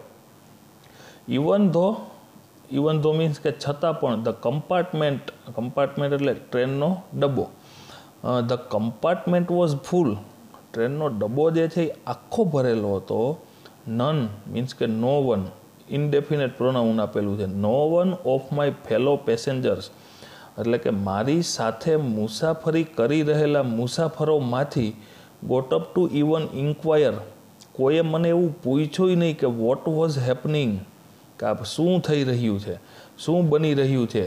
ઇવન ધો મીન્સ કે છતાં પણ ધ કમ્પાર્ટમેન્ટ એટલે ટ્રેનનો ડબ્બો. ધ કમ્પાર્ટમેન્ટ વોઝ ફૂલ, ટ્રેનનો ડબ્બો જે છે એ આખો ભરેલો હતો. નન મીન્સ કે નો વન, ઇનડેફિનેટ પ્રોનાઉન આપેલું છે. No one of my fellow passengers, એટલે કે મારી સાથે મુસાફરી કરી રહેલા મુસાફરોમાંથી got up to even inquire, કોઈએ મને એવું પૂછ્યું નહીં કે વોટ વોઝ હેપનિંગ, કે આ શું થઈ રહ્યું છે, શું બની રહ્યું છે,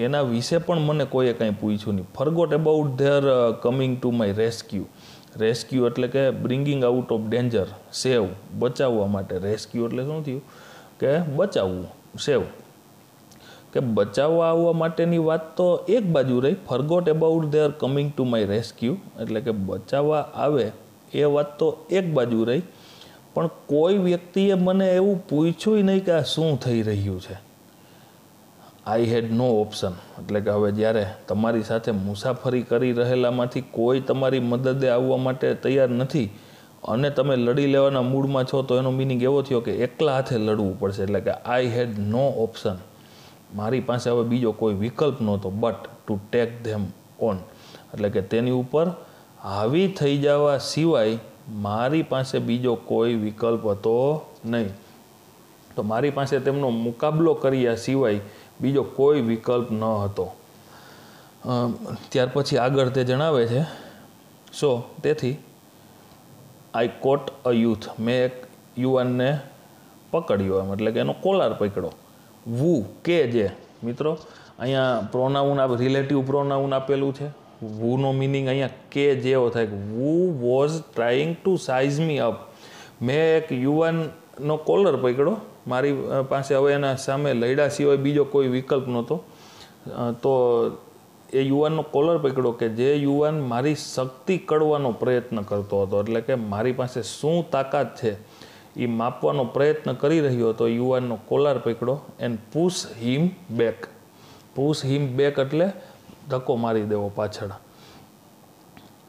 એના વિશે પણ મને કોઈએ કંઈ પૂછ્યું નહીં. Forgot about their coming to my rescue. Rescue એટલે કે બ્રિંગિંગ આઉટ ઓફ ડેન્જર, સેવ, બચાવવા માટે. રેસ્ક્યુ એટલે શું થયું કે બચાવવું, સેવ, કે બચાવવા આવવા માટેની વાત તો એક બાજુ રહી. Forgot about their coming to my rescue એટલે કે બચાવવા આવે એ વાત તો એક બાજુ રહી, પણ કોઈ વ્યક્તિએ મને એવું પૂછ્યું નહીં કે આ શું થઈ રહ્યું છે. આઈ હેડ નો ઓપ્શન એટલે કે હવે જ્યારે તમારી સાથે મુસાફરી કરી રહેલામાંથી કોઈ તમારી મદદે આવવા માટે તૈયાર નથી અને તમે લડી લેવાના મૂડમાં છો, તો એનો મિનિંગ એવો થયો કે એકલા હાથે લડવું પડશે. એટલે કે આઈ હેડ નો ઓપ્શન, મારી પાસે હવે બીજો કોઈ વિકલ્પ નહોતો but to take them on, એટલે કે તેની ઉપર હાવી થઈ જવા સિવાય મારી પાસે બીજો કોઈ વિકલ્પ હતો નહીં. તો મારી પાસે તેમનો મુકાબલો કર્યા સિવાય બીજો કોઈ વિકલ્પ ન હતો. ત્યાર પછી આગળ તે જણાવે છે, સો તેથી આઈ કોટ અ યુથ, મેં એક યુવાનને પકડ્યો, એમ એટલે કે એનો કોલાર પકડ્યો. વુ કે જે મિત્રો અહીંયા પ્રોનાઉન રિલેટિવ પ્રોનાઉન આપેલું છે. વુનો મિનિંગ અહીંયા કે જેવો થાય કે who was trying to size me up. મેં એક યુવાનનો કોલર પકડ્યો, મારી પાસે હવે એના સામે લડ્યા સિવાય બીજો કોઈ વિકલ્પ નહોતો. તો એ યુવાનનો કોલર પકડ્યો કે જે યુવાન મારી શક્તિ કળવાનો પ્રયત્ન કરતો હતો, એટલે કે મારી પાસે શું તાકાત છે એ માપવાનો પ્રયત્ન કરી રહ્યો હતો. યુવાનનો કોલાર પકડ્યો and push him back. Push him back એટલે ધક્કો મારી દેવો પાછળ.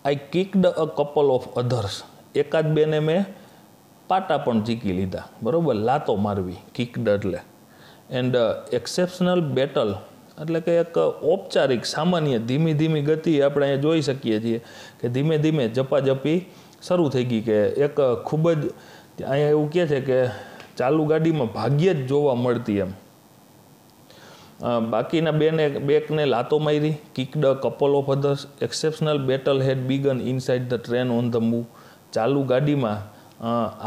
આઈ કિકડ અ કપલ ઓફ અધર્સ, એકાદ બેને મેં પાટા પણ ઝીકી લીધા, બરાબર, લાતો મારવી, કિકડ એટલે. એન્ડ એક્સેપ્શનલ બેટલ એટલે કે એક ઔપચારિક સામાન્ય ધીમી ગતિ આપણે અહીંયા જોઈ શકીએ છીએ કે ધીમે ધીમે ઝપાઝપી શરૂ થઈ ગઈ. કે એક ખૂબ જ અહીંયા એવું કહે છે કે ચાલુ ગાડીમાં ભાગ્યે જ જોવા મળતી એમ. બાકીના બેકને લાતો મારી. Kicked couple of others. Exceptional battle had begun inside the train on the move. ચાલુ ગાડીમાં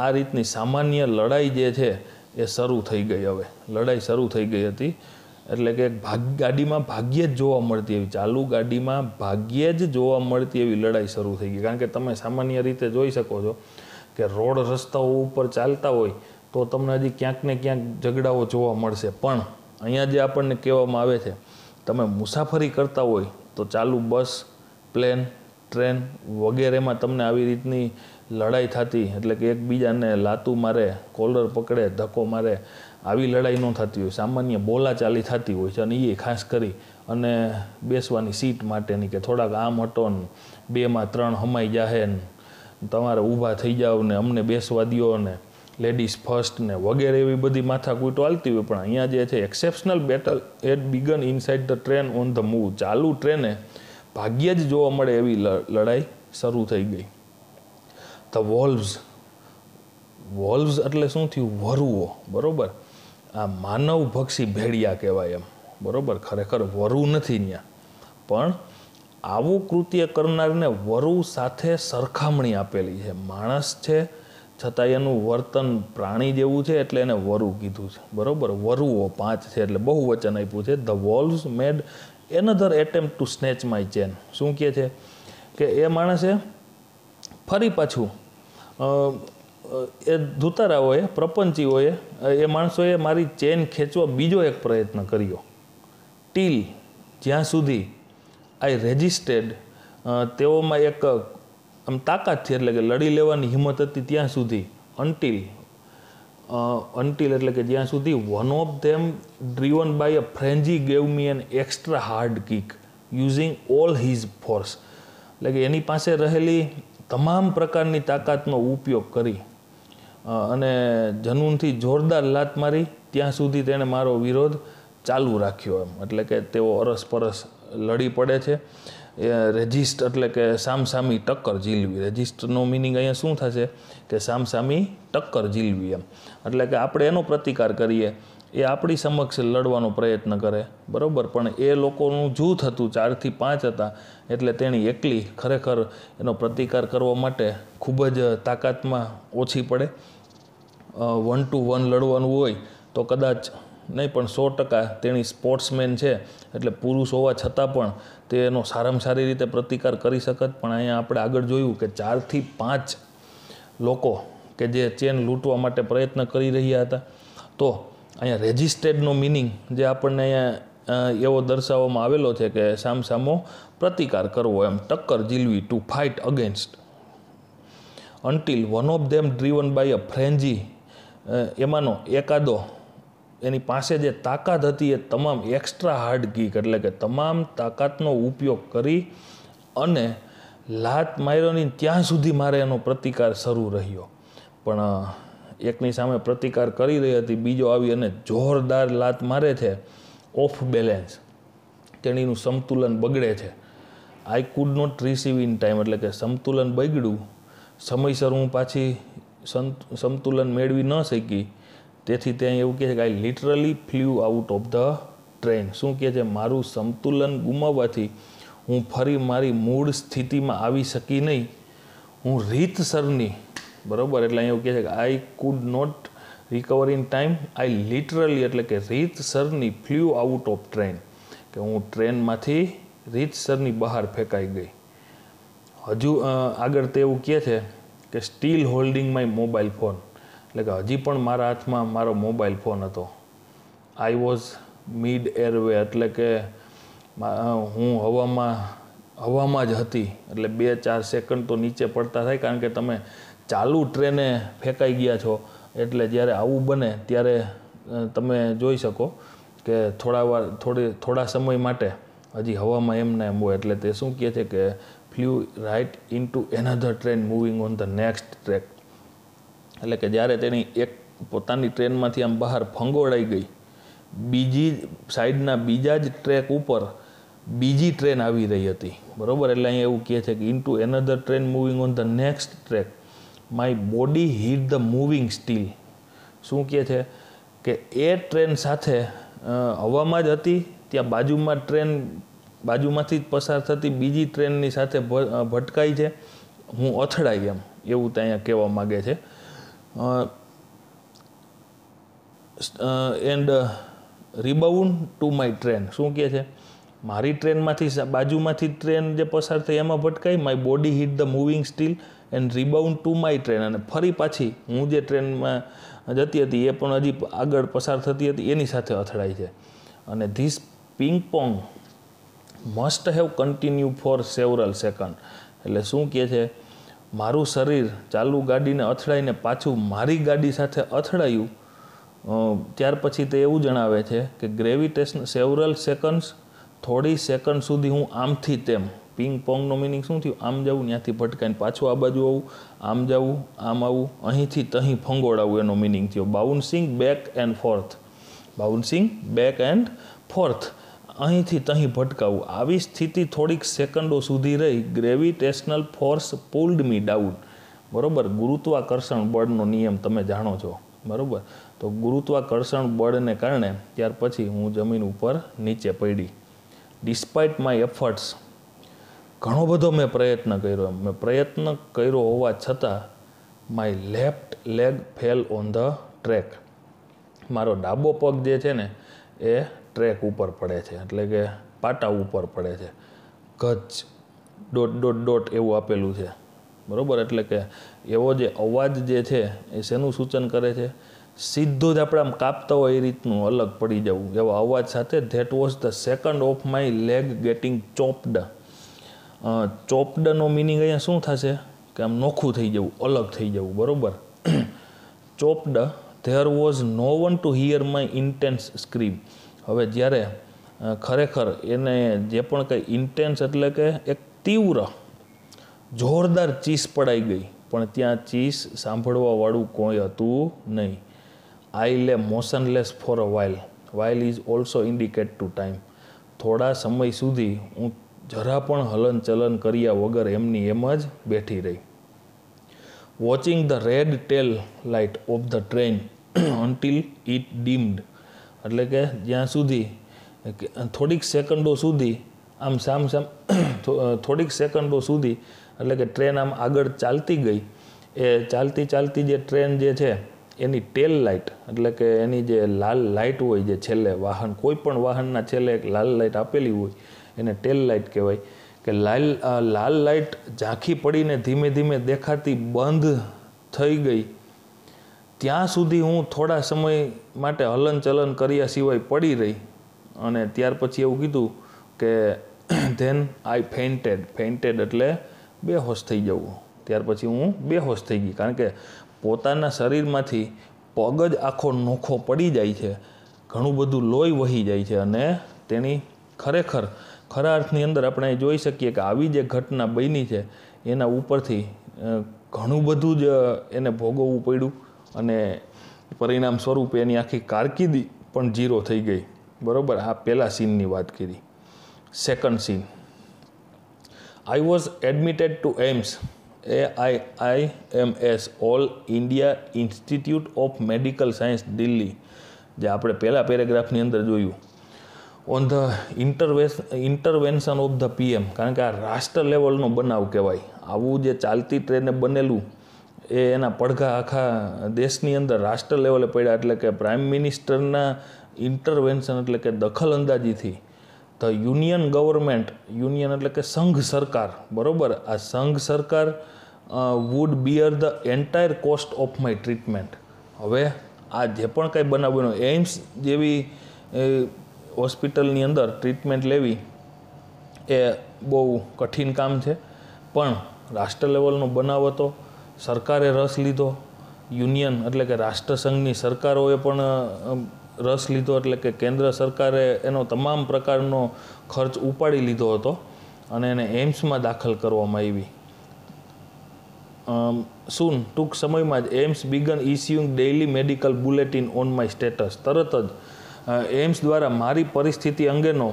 આ રીતની સામાન્ય લડાઈ જે છે એ શરૂ થઈ ગઈ. હવે લડાઈ શરૂ થઈ ગઈ હતી, એટલે કે ગાડીમાં ભાગ્યે જ જોવા મળતી એવી, ચાલુ ગાડીમાં ભાગ્યે જ જોવા મળતી એવી લડાઈ શરૂ થઈ ગઈ. કારણ કે તમે સામાન્ય રીતે જોઈ શકો છો કે રોડ રસ્તાઓ ઉપર ચાલતા હોય તો તમને હજી ક્યાંક ને ક્યાંક ઝઘડાઓ જોવા મળશે, પણ અહીંયા જે આપણને કહેવામાં આવે છે, તમે મુસાફરી કરતા હોય તો ચાલુ બસ, પ્લેન, ટ્રેન વગેરેમાં તમને આવી રીતની લડાઈ થતી, એટલે કે એકબીજાને લાતું મારે, કોલર પકડે, ધક્કો મારે, આવી લડાઈ ન થતી હોય. સામાન્ય બોલાચાલી થતી હોય છે, અને એ ખાસ કરી અને બેસવાની સીટ માટેની કે થોડાક આમ હટો ને 2માં 3 હમાઈ જાહે ને તમારે ઊભા થઈ જાવ ને અમને બેસવા દ્યો ને લેડીઝ ફર્સ્ટ ને વગેરે એવી બધી માથાકૂટો હાલતી હોય. પણ અહીંયા જે છે exceptional battle at began inside the train on the move. ચાલુ ટ્રેને ભાગ્યે જ જોવા મળે એવી લડાઈ શરૂ થઈ ગઈ. ધ વોલ્વ્સ એટલે શું થયું? વરુઓ, બરાબર. આ માનવભક્ષી ભેડિયા કહેવાય એમ, બરાબર. ખરેખર વરુ નથી ત્યાં, પણ આવું કૃત્ય કરનારને વરુ સાથે સરખામણી આપેલી છે. માણસ છે છતાં એનું વર્તન પ્રાણી જેવું છે એટલે એને વરુ કીધું છે, બરાબર. વરુઓ 5 છે એટલે બહુ વચન આપ્યું છે. The wolves made another attempt to snatch my chain. શું કહે છે કે એ માણસે ફરી પાછું એ ધુતારાઓએ, પ્રપંચીઓએ, એ માણસોએ મારી ચેન ખેંચવા બીજો એક પ્રયત્ન કર્યો. ટીલ જ્યાં સુધી આઈ રેજિસ્ટેડ, તેઓમાં એક આમ તાકાત છે, એટલે કે લડી લેવાની હિંમત હતી ત્યાં સુધી. અન્ટિલ એટલે કે જ્યાં સુધી one of them driven by a frenzy gave me an extra hard kick using all his force. એટલે કે એની પાસે રહેલી તમામ પ્રકારની તાકાતનો ઉપયોગ કરી અને જનૂનથી જોરદાર લાત મારી ત્યાં સુધી તેણે મારો વિરોધ ચાલુ રાખ્યો એમ. એટલે કે તેઓ અરસપરસ લડી પડે છે. રેજિસ્ટ એટલે કે સામસામી ટક્કર ઝીલવી. રેજિસ્ટનો મિનિંગ અહીંયા શું થશે કે સામસામી ટક્કર ઝીલવી એમ. એટલે કે આપણે એનો પ્રતિકાર કરીએ, એ આપણી સમક્ષ લડવાનો પ્રયત્ન કરે, બરાબર. પણ એ લોકોનું જૂથ હતું, 4 થી 5 હતા, એટલે તેણી એકલી ખરેખર એનો પ્રતિકાર કરવા માટે ખૂબ જ તાકાતમાં ઓછી પડે. 1 to 1 લડવાનું હોય તો કદાચ નહીં, પણ 100% તેણી સ્પોર્ટ્સમેન છે, એટલે પુરુષ હોવા છતાં પણ તે એનો સારામાં સારી રીતે પ્રતિકાર કરી શકત. પણ અહીંયા આપણે આગળ જોયું કે 4 થી 5 લોકો કે જે ચેન લૂંટવા માટે પ્રયત્ન કરી રહ્યા હતા. તો અહીંયા રેજિસ્ટેડનો મિનિંગ જે આપણને અહીંયા એવો દર્શાવવામાં આવેલો છે કે સામસામો પ્રતિકાર કરવો એમ, ટક્કર ઝીલવી, to fight against, until one of them driven by a frenzy. એમાંનો એકાદો એની પાસે જે તાકાત હતી એ તમામ એક્સ્ટ્રા હાર્ડ કિક એટલે કે તમામ તાકાતનો ઉપયોગ કરી અને લાત માર્યોની ત્યાં સુધી મારે એનો પ્રતિકાર શરૂ રહ્યો. પણ એકની સામે પ્રતિકાર કરી રહી હતી, બીજો આવી અને જોરદાર લાત મારે છે, ઓફ બેલેન્સ, તેણીનું સંતુલન બગડે છે. I could not receive in time એટલે કે સંતુલન બગડ્યું, સમયસર હું પાછી સંતુલન મેળવી ન શકી. તેથી તે એવું કહે છે કે આઈ literally flew out of the train. શું કહે છે? મારું સંતુલન ગુમાવવાથી હું ફરી મારી મૂળ સ્થિતિમાં આવી શકી નહીં. હું રીતસરની, બરાબર, એટલે અહીંયા એવું કહે છે કે I could not recover in time. I literally એટલે કે રીતસરની ફ્લ્યુ આઉટ ઓફ ટ્રેન, કે હું ટ્રેનમાંથી રીતસરની બહાર ફેંકાઈ ગઈ. હજુ આગળ તે એવું કહે છે કે steel holding my mobile phone, એટલે કે હજી પણ મારા હાથમાં મારો મોબાઈલ ફોન હતો. આઈ વોઝ મિડ એરવે એટલે કે હું હવામાં જ હતી. એટલે 2-4 સેકન્ડ તો નીચે પડતા થાય, કારણ કે તમે ચાલુ ટ્રેને ફેંકાઈ ગયા છો. એટલે જ્યારે આવું બને ત્યારે તમે જોઈ શકો કે થોડા સમય માટે હજી હવામાં એમને એમ હોય. એટલે તે શું કહે છે કે flew right into another train moving on the next track. એટલે કે જ્યારે તેની એક પોતાની ટ્રેનમાંથી આમ બહાર ફંગોળાઈ ગઈ, બીજી સાઈડના બીજા જ ટ્રેક ઉપર બીજી ટ્રેન આવી રહી હતી, બરાબર. એટલે અહીંયા એવું કહે છે કે into another train moving on the next track my body hit the moving steel. શું કહે છે કે એ ટ્રેન સાથે હવામાં જ હતી, ત્યાં બાજુમાંથી જ પસાર થતી બીજી ટ્રેનની સાથે ભટકાઈ છે, હું અથડાઈ એમ, એવું ત્યાં અહીંયા કહેવા માગે છે. And rebound to my train. શું કહે છે? મારી ટ્રેનમાંથી બાજુમાંથી ટ્રેન જે પસાર થઈ એમાં ભટકાઈ. My body hit the moving steel and rebound to my train, અને ફરી પાછી હું જે ટ્રેનમાં જતી હતી એ પણ હજી આગળ પસાર થતી હતી, એની સાથે અથડાઈ છે. અને this ping pong must have continue for several second. એટલે શું કહે છે? મારું શરીર ચાલુ ગાડીને અથડાઈને પાછું મારી ગાડી સાથે અથડાયું. ત્યાર પછી તે એવું જણાવે છે કે ગ્રેવિટેશન સેવરલ સેકન્ડ્સ, થોડી સેકન્ડ સુધી હું આમથી તેમ, પિંગ પોંગનો મિનિંગ શું થયું? આમ જવું, ત્યાંથી ભટકાઈને પાછું આ બાજુ આવું, આમ જવું, આમ આવું, અહીંથી તહીં ફંગોળાવું, એનો મિનિંગ થયો. Bouncing back and fourth, bouncing back and fourth, અહીંથી તહીં ભટકાવું. આવી સ્થિતિ થોડીક સેકન્ડો સુધી રહી. ગ્રેવિટેશનલ ફોર્સ પુલ્ડ મી ડાઉન, બરાબર. ગુરુત્વાકર્ષણ બળનો નિયમ તમે જાણો છો, બરાબર. તો ગુરુત્વાકર્ષણ બળને કારણે ત્યાર પછી હું જમીન ઉપર નીચે પડી. ડિસ્પાઇટ માય એફર્ટ્સ, ઘણો બધો મેં પ્રયત્ન કર્યો. મેં પ્રયત્ન કર્યો હોવા છતાં my left leg fell on the track, મારો ડાબો પગ જે છે ને એ ટ્રેક ઉપર પડે છે, એટલે કે પાટા ઉપર પડે છે. ગચ ... એવું આપેલું છે, બરાબર. એટલે કે એવો જે અવાજ જે છે એ શેનું સૂચન કરે છે? સીધું જ આપણે આમ કાપતા હોય એ રીતનું અલગ પડી જવું, એવો અવાજ સાથે. That was the second of my leg getting chopped. ચોપ્ડનો મિનિંગ અહીંયા શું થશે? કે આમ નોખું થઈ જવું, અલગ થઈ જવું, બરાબર. Chopped. There was no one to hear my intense scream. હવે જ્યારે ખરેખર એને જે પણ કંઈ ઇન્ટેન્સ એટલે કે એક તીવ્ર જોરદાર ચીસ પડાઈ ગઈ, પણ ત્યાં ચીસ સાંભળવાવાળું કોઈ હતું નહીં. I lay motionless for a while. While is also indicate to time. થોડા સમય સુધી હું જરા પણ હલનચલન કર્યા વગર એમની એમ જ બેઠી રહી. Watching the red tail light of the train until it dimmed. એટલે કે જ્યાં સુધી થોડીક સેકન્ડો સુધી આમ સામ થોડીક સેકન્ડો સુધી એટલે કે ટ્રેન આમ આગળ ચાલતી ગઈ. એ ચાલતી જે ટ્રેન જે છે એની ટેલ લાઇટ એટલે કે એની જે લાલ લાઇટ હોય, જે છેલ્લે વાહન, કોઈ પણ વાહનના છેલ્લે એક લાલ લાઇટ આપેલી હોય એને ટેલ લાઇટ કહેવાય. કે લાલ લાઇટ ઝાંખી પડીને ધીમે ધીમે દેખાતી બંધ થઈ ગઈ ત્યાં સુધી હું થોડા સમય માટે હલનચલન કર્યા સિવાય પડી રહી. અને ત્યાર પછી એવું કીધું કે ધેન આઈ ફેઇન્ટેડ એટલે બેહોશ થઈ જવું. ત્યાર પછી હું બેહોશ થઈ ગઈ, કારણ કે પોતાના શરીરમાંથી પગ જ આખો નોખો પડી જાય છે, ઘણું બધું લોહી વહી જાય છે. અને તેની ખરા અર્થની અંદર આપણે જોઈ શકીએ કે આવી જે ઘટના બની છે એના ઉપરથી ઘણું બધું જ એને ભોગવવું પડ્યું અને પરિણામ સ્વરૂપે એની આખી કારકિર્દી પણ ઝીરો થઈ ગઈ. બરાબર, આ પહેલા સીનની વાત કરી. Second scene, I was admitted to AIIMS, AIIMS, All India Institute of Medical Science, Delhi, જે આપણે પહેલા પેરેગ્રાફની અંદર જોયું. On the intervention of the PM, કારણ કે આ રાષ્ટ્ર લેવલનો બનાવ કહેવાય. આવું જે ચાલતી ટ્રેને બનેલું એ એના પડઘા આખા દેશની અંદર રાષ્ટ્ર લેવલે પડ્યા. એટલે કે પ્રાઇમ મિનિસ્ટરના ઇન્ટરવેન્શન એટલે કે દખલ અંદાજીથી ધ યુનિયન ગવર્મેન્ટ, યુનિયન એટલે કે સંઘ સરકાર, બરાબર, આ સંઘ સરકાર would bear the entire cost of my treatment. હવે આ જે પણ કાંઈ બનાવ બન્યો, એમ્સ જેવી હોસ્પિટલની અંદર ટ્રીટમેન્ટ લેવી એ બહુ કઠિન કામ છે, પણ રાષ્ટ્ર લેવલનો બનાવ હતો, સરકારે રસ લીધો, યુનિયન એટલે કે રાષ્ટ્રસંઘની સરકારોએ પણ રસ લીધો, એટલે કે કેન્દ્ર સરકારે એનો તમામ પ્રકારનો ખર્ચ ઉપાડી લીધો હતો અને એને એમ્સમાં દાખલ કરવામાં આવી. ટૂંક સમયમાં જ AIIMS began issuing daily medical bulletin on my status. તરત જ એમ્સ દ્વારા મારી પરિસ્થિતિ અંગેનો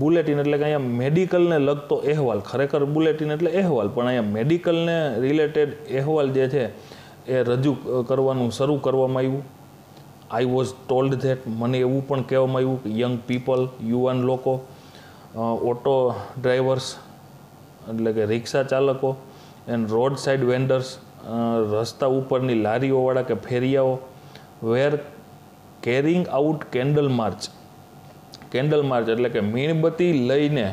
બુલેટિન એટલે કે અહીંયા મેડિકલને લગતો અહેવાલ, ખરેખર બુલેટિન એટલે અહેવાલ, પણ અહીંયા મેડિકલને રિલેટેડ અહેવાલ જે છે એ રજૂ કરવાનું શરૂ કરવામાં આવ્યું. આઈ વોઝ ટોલ્ડ ધેટ, મને એવું પણ કહેવામાં આવ્યું કે યંગ પીપલ, યુવાન લોકો, ઓટો ડ્રાઈવર્સ એટલે કે રિક્ષા ચાલકો, એન્ડ રોડ સાઇડ વેન્ડર્સ, રસ્તા ઉપરની લારીઓવાળા કે ફેરિયાઓ, were carrying out candle march. Candle march એટલે કે મીણબત્તી લઈને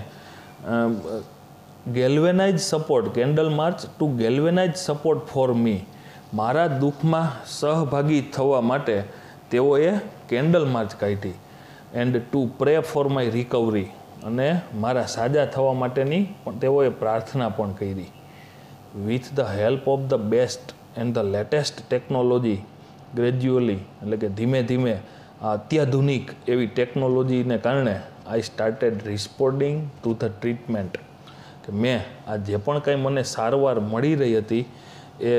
galvanise support, candle march to galvanise support for me, મારા દુઃખમાં સહભાગી થવા માટે તેઓએ કેન્ડલ માર્ચ કાઢી. And to pray for my recovery, અને મારા સાજા થવા માટેની પણ તેઓએ પ્રાર્થના પણ કરી. With the help of the best and the latest technology, gradually એટલે કે ધીમે ધીમે અત્યાધુનિક એવી ટેકનોલોજીને કારણે I started responding to the treatment, કે મેં આ જે પણ કાંઈ મને સારવાર મળી રહી હતી એ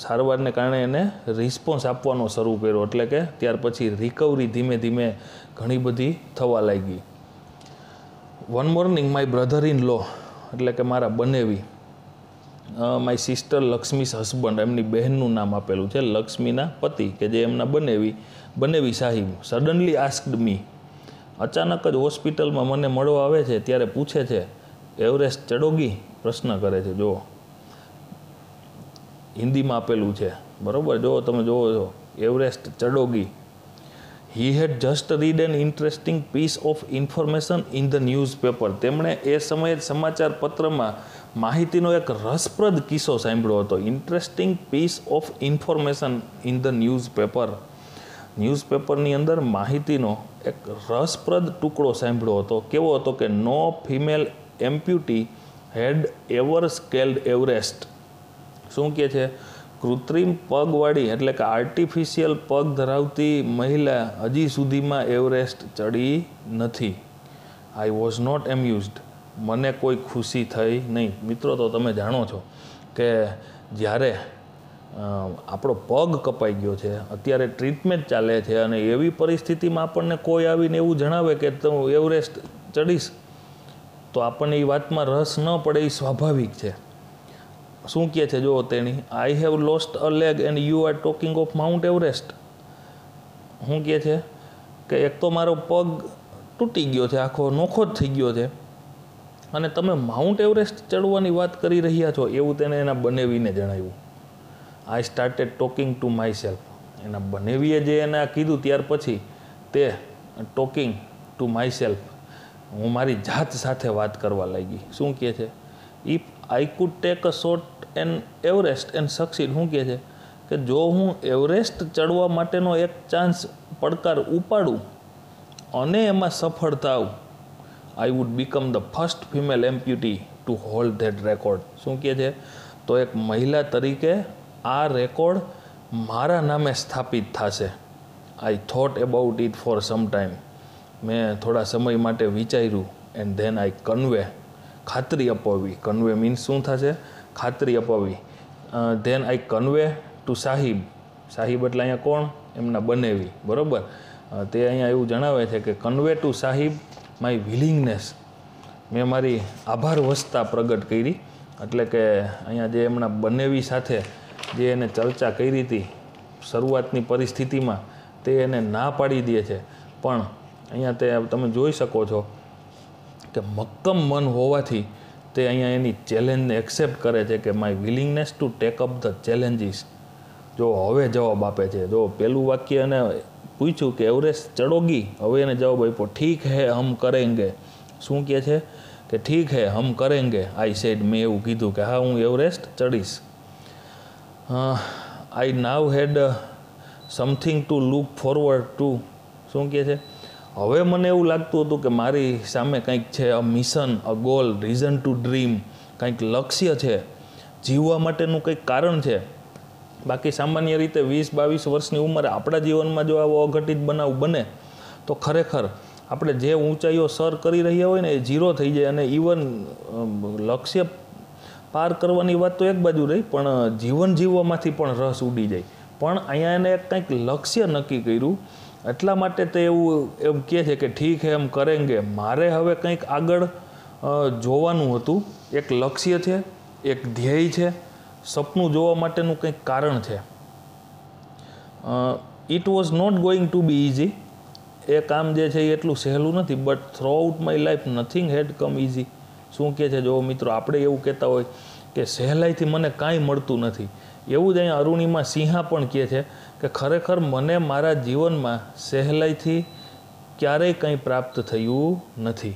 સારવારને કારણે એને રિસ્પોન્સ આપવાનો શરૂ કર્યો. એટલે કે ત્યાર પછી રિકવરી ધીમે ધીમે ઘણી બધી થવા લાગી. One morning my brother in law એટલે કે મારા બનેવી, માય સિસ્ટર લક્ષ્મીસ હસબન્ડ, એમની બહેનનું નામ આપેલું છે, લક્ષ્મીના પતિ કે જે એમના બનેવી સાહિબ, સડનલી આસ્ક્ડ મી, અચાનક જ હોસ્પિટલમાં મને મળવા આવે છે ત્યારે પૂછે છે, એવરેસ્ટ ચડોગી, પ્રશ્ન કરે છે. જુઓ હિન્દીમાં આપેલું છે, બરાબર, જો તમે જોવો છો, એવરેસ્ટ ચડોગી. He had just read an interesting piece of information in the newspaper. તેમણે એ સમયે સમાચાર પત્રમાં માહિતીનો એક રસપ્રદ કિસ્સો સાંભળ્યો હતો. Interesting piece of information in the newspaper. ન્યૂઝપેપરની અંદર માહિતીનો એક રસપ્રદ ટુકડો સાંભળ્યો હતો. કેવો હતો કે નો ફિમેલ એમ્પ્યુટી હેડ એવર સ્કેલ્ડ એવરેસ્ટ. શું કહે છે? કૃત્રિમ પગવાળી એટલે કે આર્ટિફિશિયલ પગ ધરાવતી મહિલા હજી સુધીમાં એવરેસ્ટ ચડી નથી. I was not amused. મને કોઈ ખુશી થઈ નહીં. મિત્રો, તો તમે જાણો છો કે જ્યારે આપણો પગ કપાઈ ગયો છે, અત્યારે ટ્રીટમેન્ટ ચાલે છે, અને એવી પરિસ્થિતિમાં આપણને કોઈ આવીને એવું જણાવે કે તું એવરેસ્ટ ચડીશ, તો આપણને એ વાતમાં રસ ન પડે એ સ્વાભાવિક છે. શું કહે છે જો તેણી, I have lost a leg and you are talking of Mount Everest. શું કહે છે કે એક તો મારો પગ તૂટી ગયો છે, આખો નોખો જ થઈ ગયો છે, અને તમે માઉન્ટ એવરેસ્ટ ચડવાની વાત કરી રહ્યા છો, એવું તેને એના બનેવીને જણાવ્યું. I started talking to my self. એના બનેવીએ જે એને કીધું ત્યાર પછી તે ટોકિંગ ટુ માય સેલ્ફ, હું મારી જાત સાથે વાત કરવા લાગી. શું કહે છે, if I could take a shot and Everest and succeed. શું કહે છે કે જો હું એવરેસ્ટ ચડવા માટેનો એક ચાન્સ પડકાર ઉપાડું અને એમાં સફળ થાવ, I would become the first female amputee to hold that record. શું કહે છે, તો એક મહિલા તરીકે આ રેકોર્ડ મારા નામે સ્થાપિત થશે. I thought about it for some time. મેં થોડા સમય માટે વિચાર્યું. એન્ડ ધેન આઈ કન્વે, ખાતરી અપાવી. કન્વે મીન્સ શું થશે, ખાતરી અપાવી. Then I convey to Sahib. સાહિબ એટલે અહીંયા કોણ, એમના બનેવી, બરાબર. તે અહીંયા એવું જણાવે છે કે convey to Sahib my willingness. મેં મારી આભાર વસ્તા પ્રગટ કરી. એટલે કે અહીંયા જે એમના બનેવી સાથે જે એને ચર્ચા કરી હતી શરૂઆતની પરિસ્થિતિમાં, તે એને ના પાડી દે છે, પણ અહીંયા તે તમે જોઈ શકો છો કે મક્કમ મન હોવાથી તે અહીંયા એની ચેલેન્જને એક્સેપ્ટ કરે છે કે my willingness to take up the challenges. જો હવે જવાબ આપે છે. જો પહેલું વાક્ય એને પૂછ્યું કે એવરેસ્ટ ચડોગી, હવે એને જવાબ આપ્યો ઠીક હે હમ કરેંગે. શું કહે છે કે ઠીક હે હમ કરેંગે. આઈ સેડ, મેં એવું કીધું કે હા હું એવરેસ્ટ ચડીશ. I now had something to look forward to. શું કહે છે, હવે મને એવું લાગતું હતું કે મારી સામે કંઈક છે, a mission, a goal, reason to dream, કંઈક લક્ષ્ય છે, જીવવા માટેનું કંઈક કારણ છે. બાકી સામાન્ય રીતે 20-22 વર્ષની ઉંમરે આપણા જીવનમાં જો આવો અઘટિત બનાવ બને તો ખરેખર આપણે જે ઊંચાઈઓ સર કરી રહ્યા હોય ને એ ઝીરો થઈ જાય, અને ઇવન લક્ષ્ય પાર કરવાની વાત તો એક બાજુ રહી, પણ જીવન જીવવામાંથી પણ રસ ઉડી જાય. પણ અહીંયા એને કંઈક લક્ષ્ય નક્કી કર્યું, એટલા માટે તે એવું એમ કહે છે કે ઠીક હે એમ કરેંગે. મારે હવે કંઈક આગળ જોવાનું હતું, એક લક્ષ્ય છે, એક ધ્યેય છે, સપનું જોવા માટેનું કંઈક કારણ છે. It was not going to be easy. એ કામ જે છે એ એટલું સહેલું નથી. But throughout my life nothing had come easy. શું કહે છે, જો મિત્રો આપણે એવું કહેતા હોય કે સહેલાઈથી મને કાંઈ મળતું નથી, એવું જ અહીંયા અરુણિમા સિંહા પણ કહે છે કે ખરેખર મને મારા જીવનમાં સહેલાઈથી ક્યારેય કંઈ પ્રાપ્ત થયું નથી.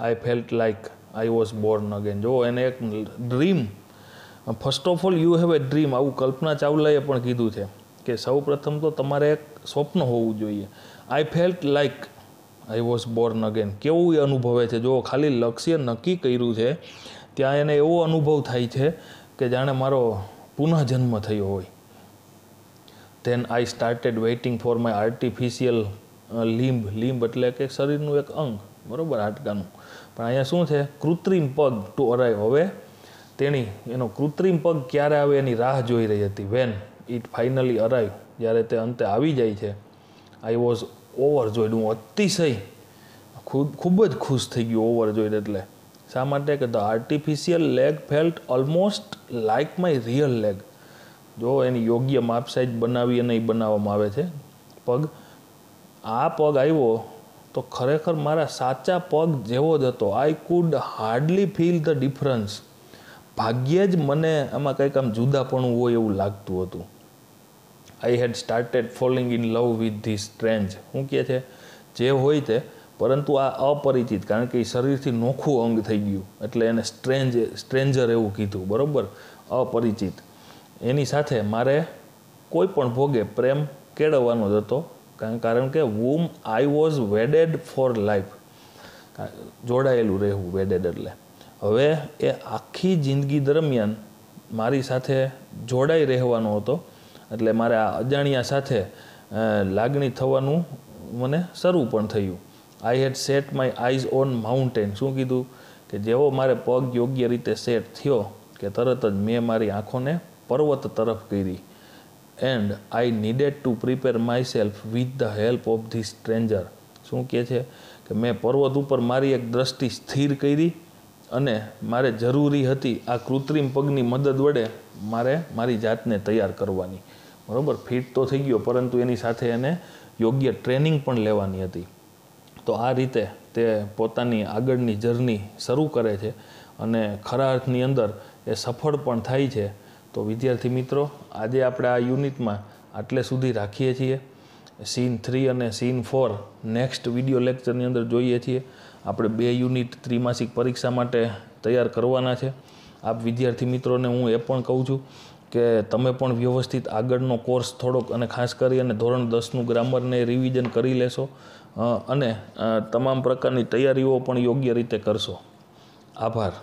આઈ felt like I was Born again. જો એને એક dream, first of all you have a dream, આવું કલ્પના ચાવલાએ પણ કીધું છે કે સૌ પ્રથમ તો તમારે એક સ્વપ્ન હોવું જોઈએ. આઈ felt like I was Born again. કેવું એ અનુભવે છે, જો ખાલી લક્ષ્ય નક્કી કર્યું છે ત્યાં એને એવો અનુભવ થાય છે કે જાણે મારો પુનઃજન્મ થયો હોય. Then I started waiting for my artificial limb. Limb એટલે કે શરીરનું એક અંગ, બરાબર, હાડકાનું. પણ અહીંયા શું છે, કૃત્રિમ પગ ટુ અરાઈવ. હવે તેણી એનો કૃત્રિમ પગ ક્યારે આવે એની રાહ જોઈ રહી હતી. વેન ઇટ ફાઇનલી અરાઈવ, જ્યારે તે અંતે આવી જાય છે. I was ઓવરજોઈડ. હું અતિશય ખૂબ જ ખુશ થઈ ગયો. ઓવરજોઈડ એટલે શા માટે કે the artificial leg felt almost like my real leg. જો એની યોગ્ય માપ સાઇઝ બનાવી અને બનાવવામાં આવે છે પગ. આ પગ આવ્યો તો ખરેખર મારા સાચા પગ જેવો જ હતો. I could hardly feel the difference. ભાગ્યે જ મને આમાં કંઈક આમ જુદાપણું હોય એવું લાગતું હતું. I had started falling in love with this strange. શું કહે છે, જે હોય તે, પરંતુ આ અપરિચિત, કારણ કે એ શરીરથી નોખું અંગ થઈ ગયું એટલે એને સ્ટ્રેન્જર એવું કીધું, બરાબર, અપરિચિત. એની સાથે મારે કોઈ પણ ભોગે પ્રેમ કેળવવાનો જ હતો, કારણ કે વૂમ આઈ વોઝ વેડેડ ફોર લાઈફ. જોડાયેલું રહેવું, વેડેડ એટલે હવે એ આખી જિંદગી દરમિયાન મારી સાથે જોડાઈ રહેવાનો હતો. એટલે મારે આ અજાણ્યા સાથે લાગણી થવાનું મને શરૂ પણ થયું. I had set my eyes on mountain. શું કીધું કે જેવો મારે પગ યોગ્ય રીતે સેટ થયો કે તરત જ મેં મારી આંખોને પર્વત તરફ કરી. And I needed to prepare my self with the help of this stranger. શું કહે છે કે મેં પર્વત ઉપર મારી એક દ્રષ્ટિ સ્થિર કરી અને મારે જરૂરી હતી આ કૃત્રિમ પગની મદદ વડે મારે મારી જાતને તૈયાર કરવાની. બરાબર, ફિટ તો થઈ ગયો, પરંતુ એની સાથે એને યોગ્ય ટ્રેનિંગ પણ લેવાની હતી. તો આ રીતે તે પોતાની આગળની જર્ની શરૂ કરે છે અને ખરા અર્થની અંદર એ સફળ પણ થાય છે. તો વિદ્યાર્થી મિત્રો, આજે આપણે આ યુનિટમાં આટલે સુધી રાખીએ છીએ. સીન 3 અને સીન 4 નેક્સ્ટ વિડીયો લેક્ચરની અંદર જોઈએ છીએ. આપણે 2 યુનિટ ત્રિમાસિક પરીક્ષા માટે તૈયાર કરવાના છે. આપ વિદ્યાર્થી મિત્રોને હું એ પણ કહું છું કે તમે પણ વ્યવસ્થિત આગળનો કોર્સ થોડોક અને ખાસ કરી અને ધોરણ 10નું ગ્રામરને રિવિઝન કરી લેશો અને તમામ પ્રકારની તૈયારીઓ પણ યોગ્ય રીતે કરશો. આભાર.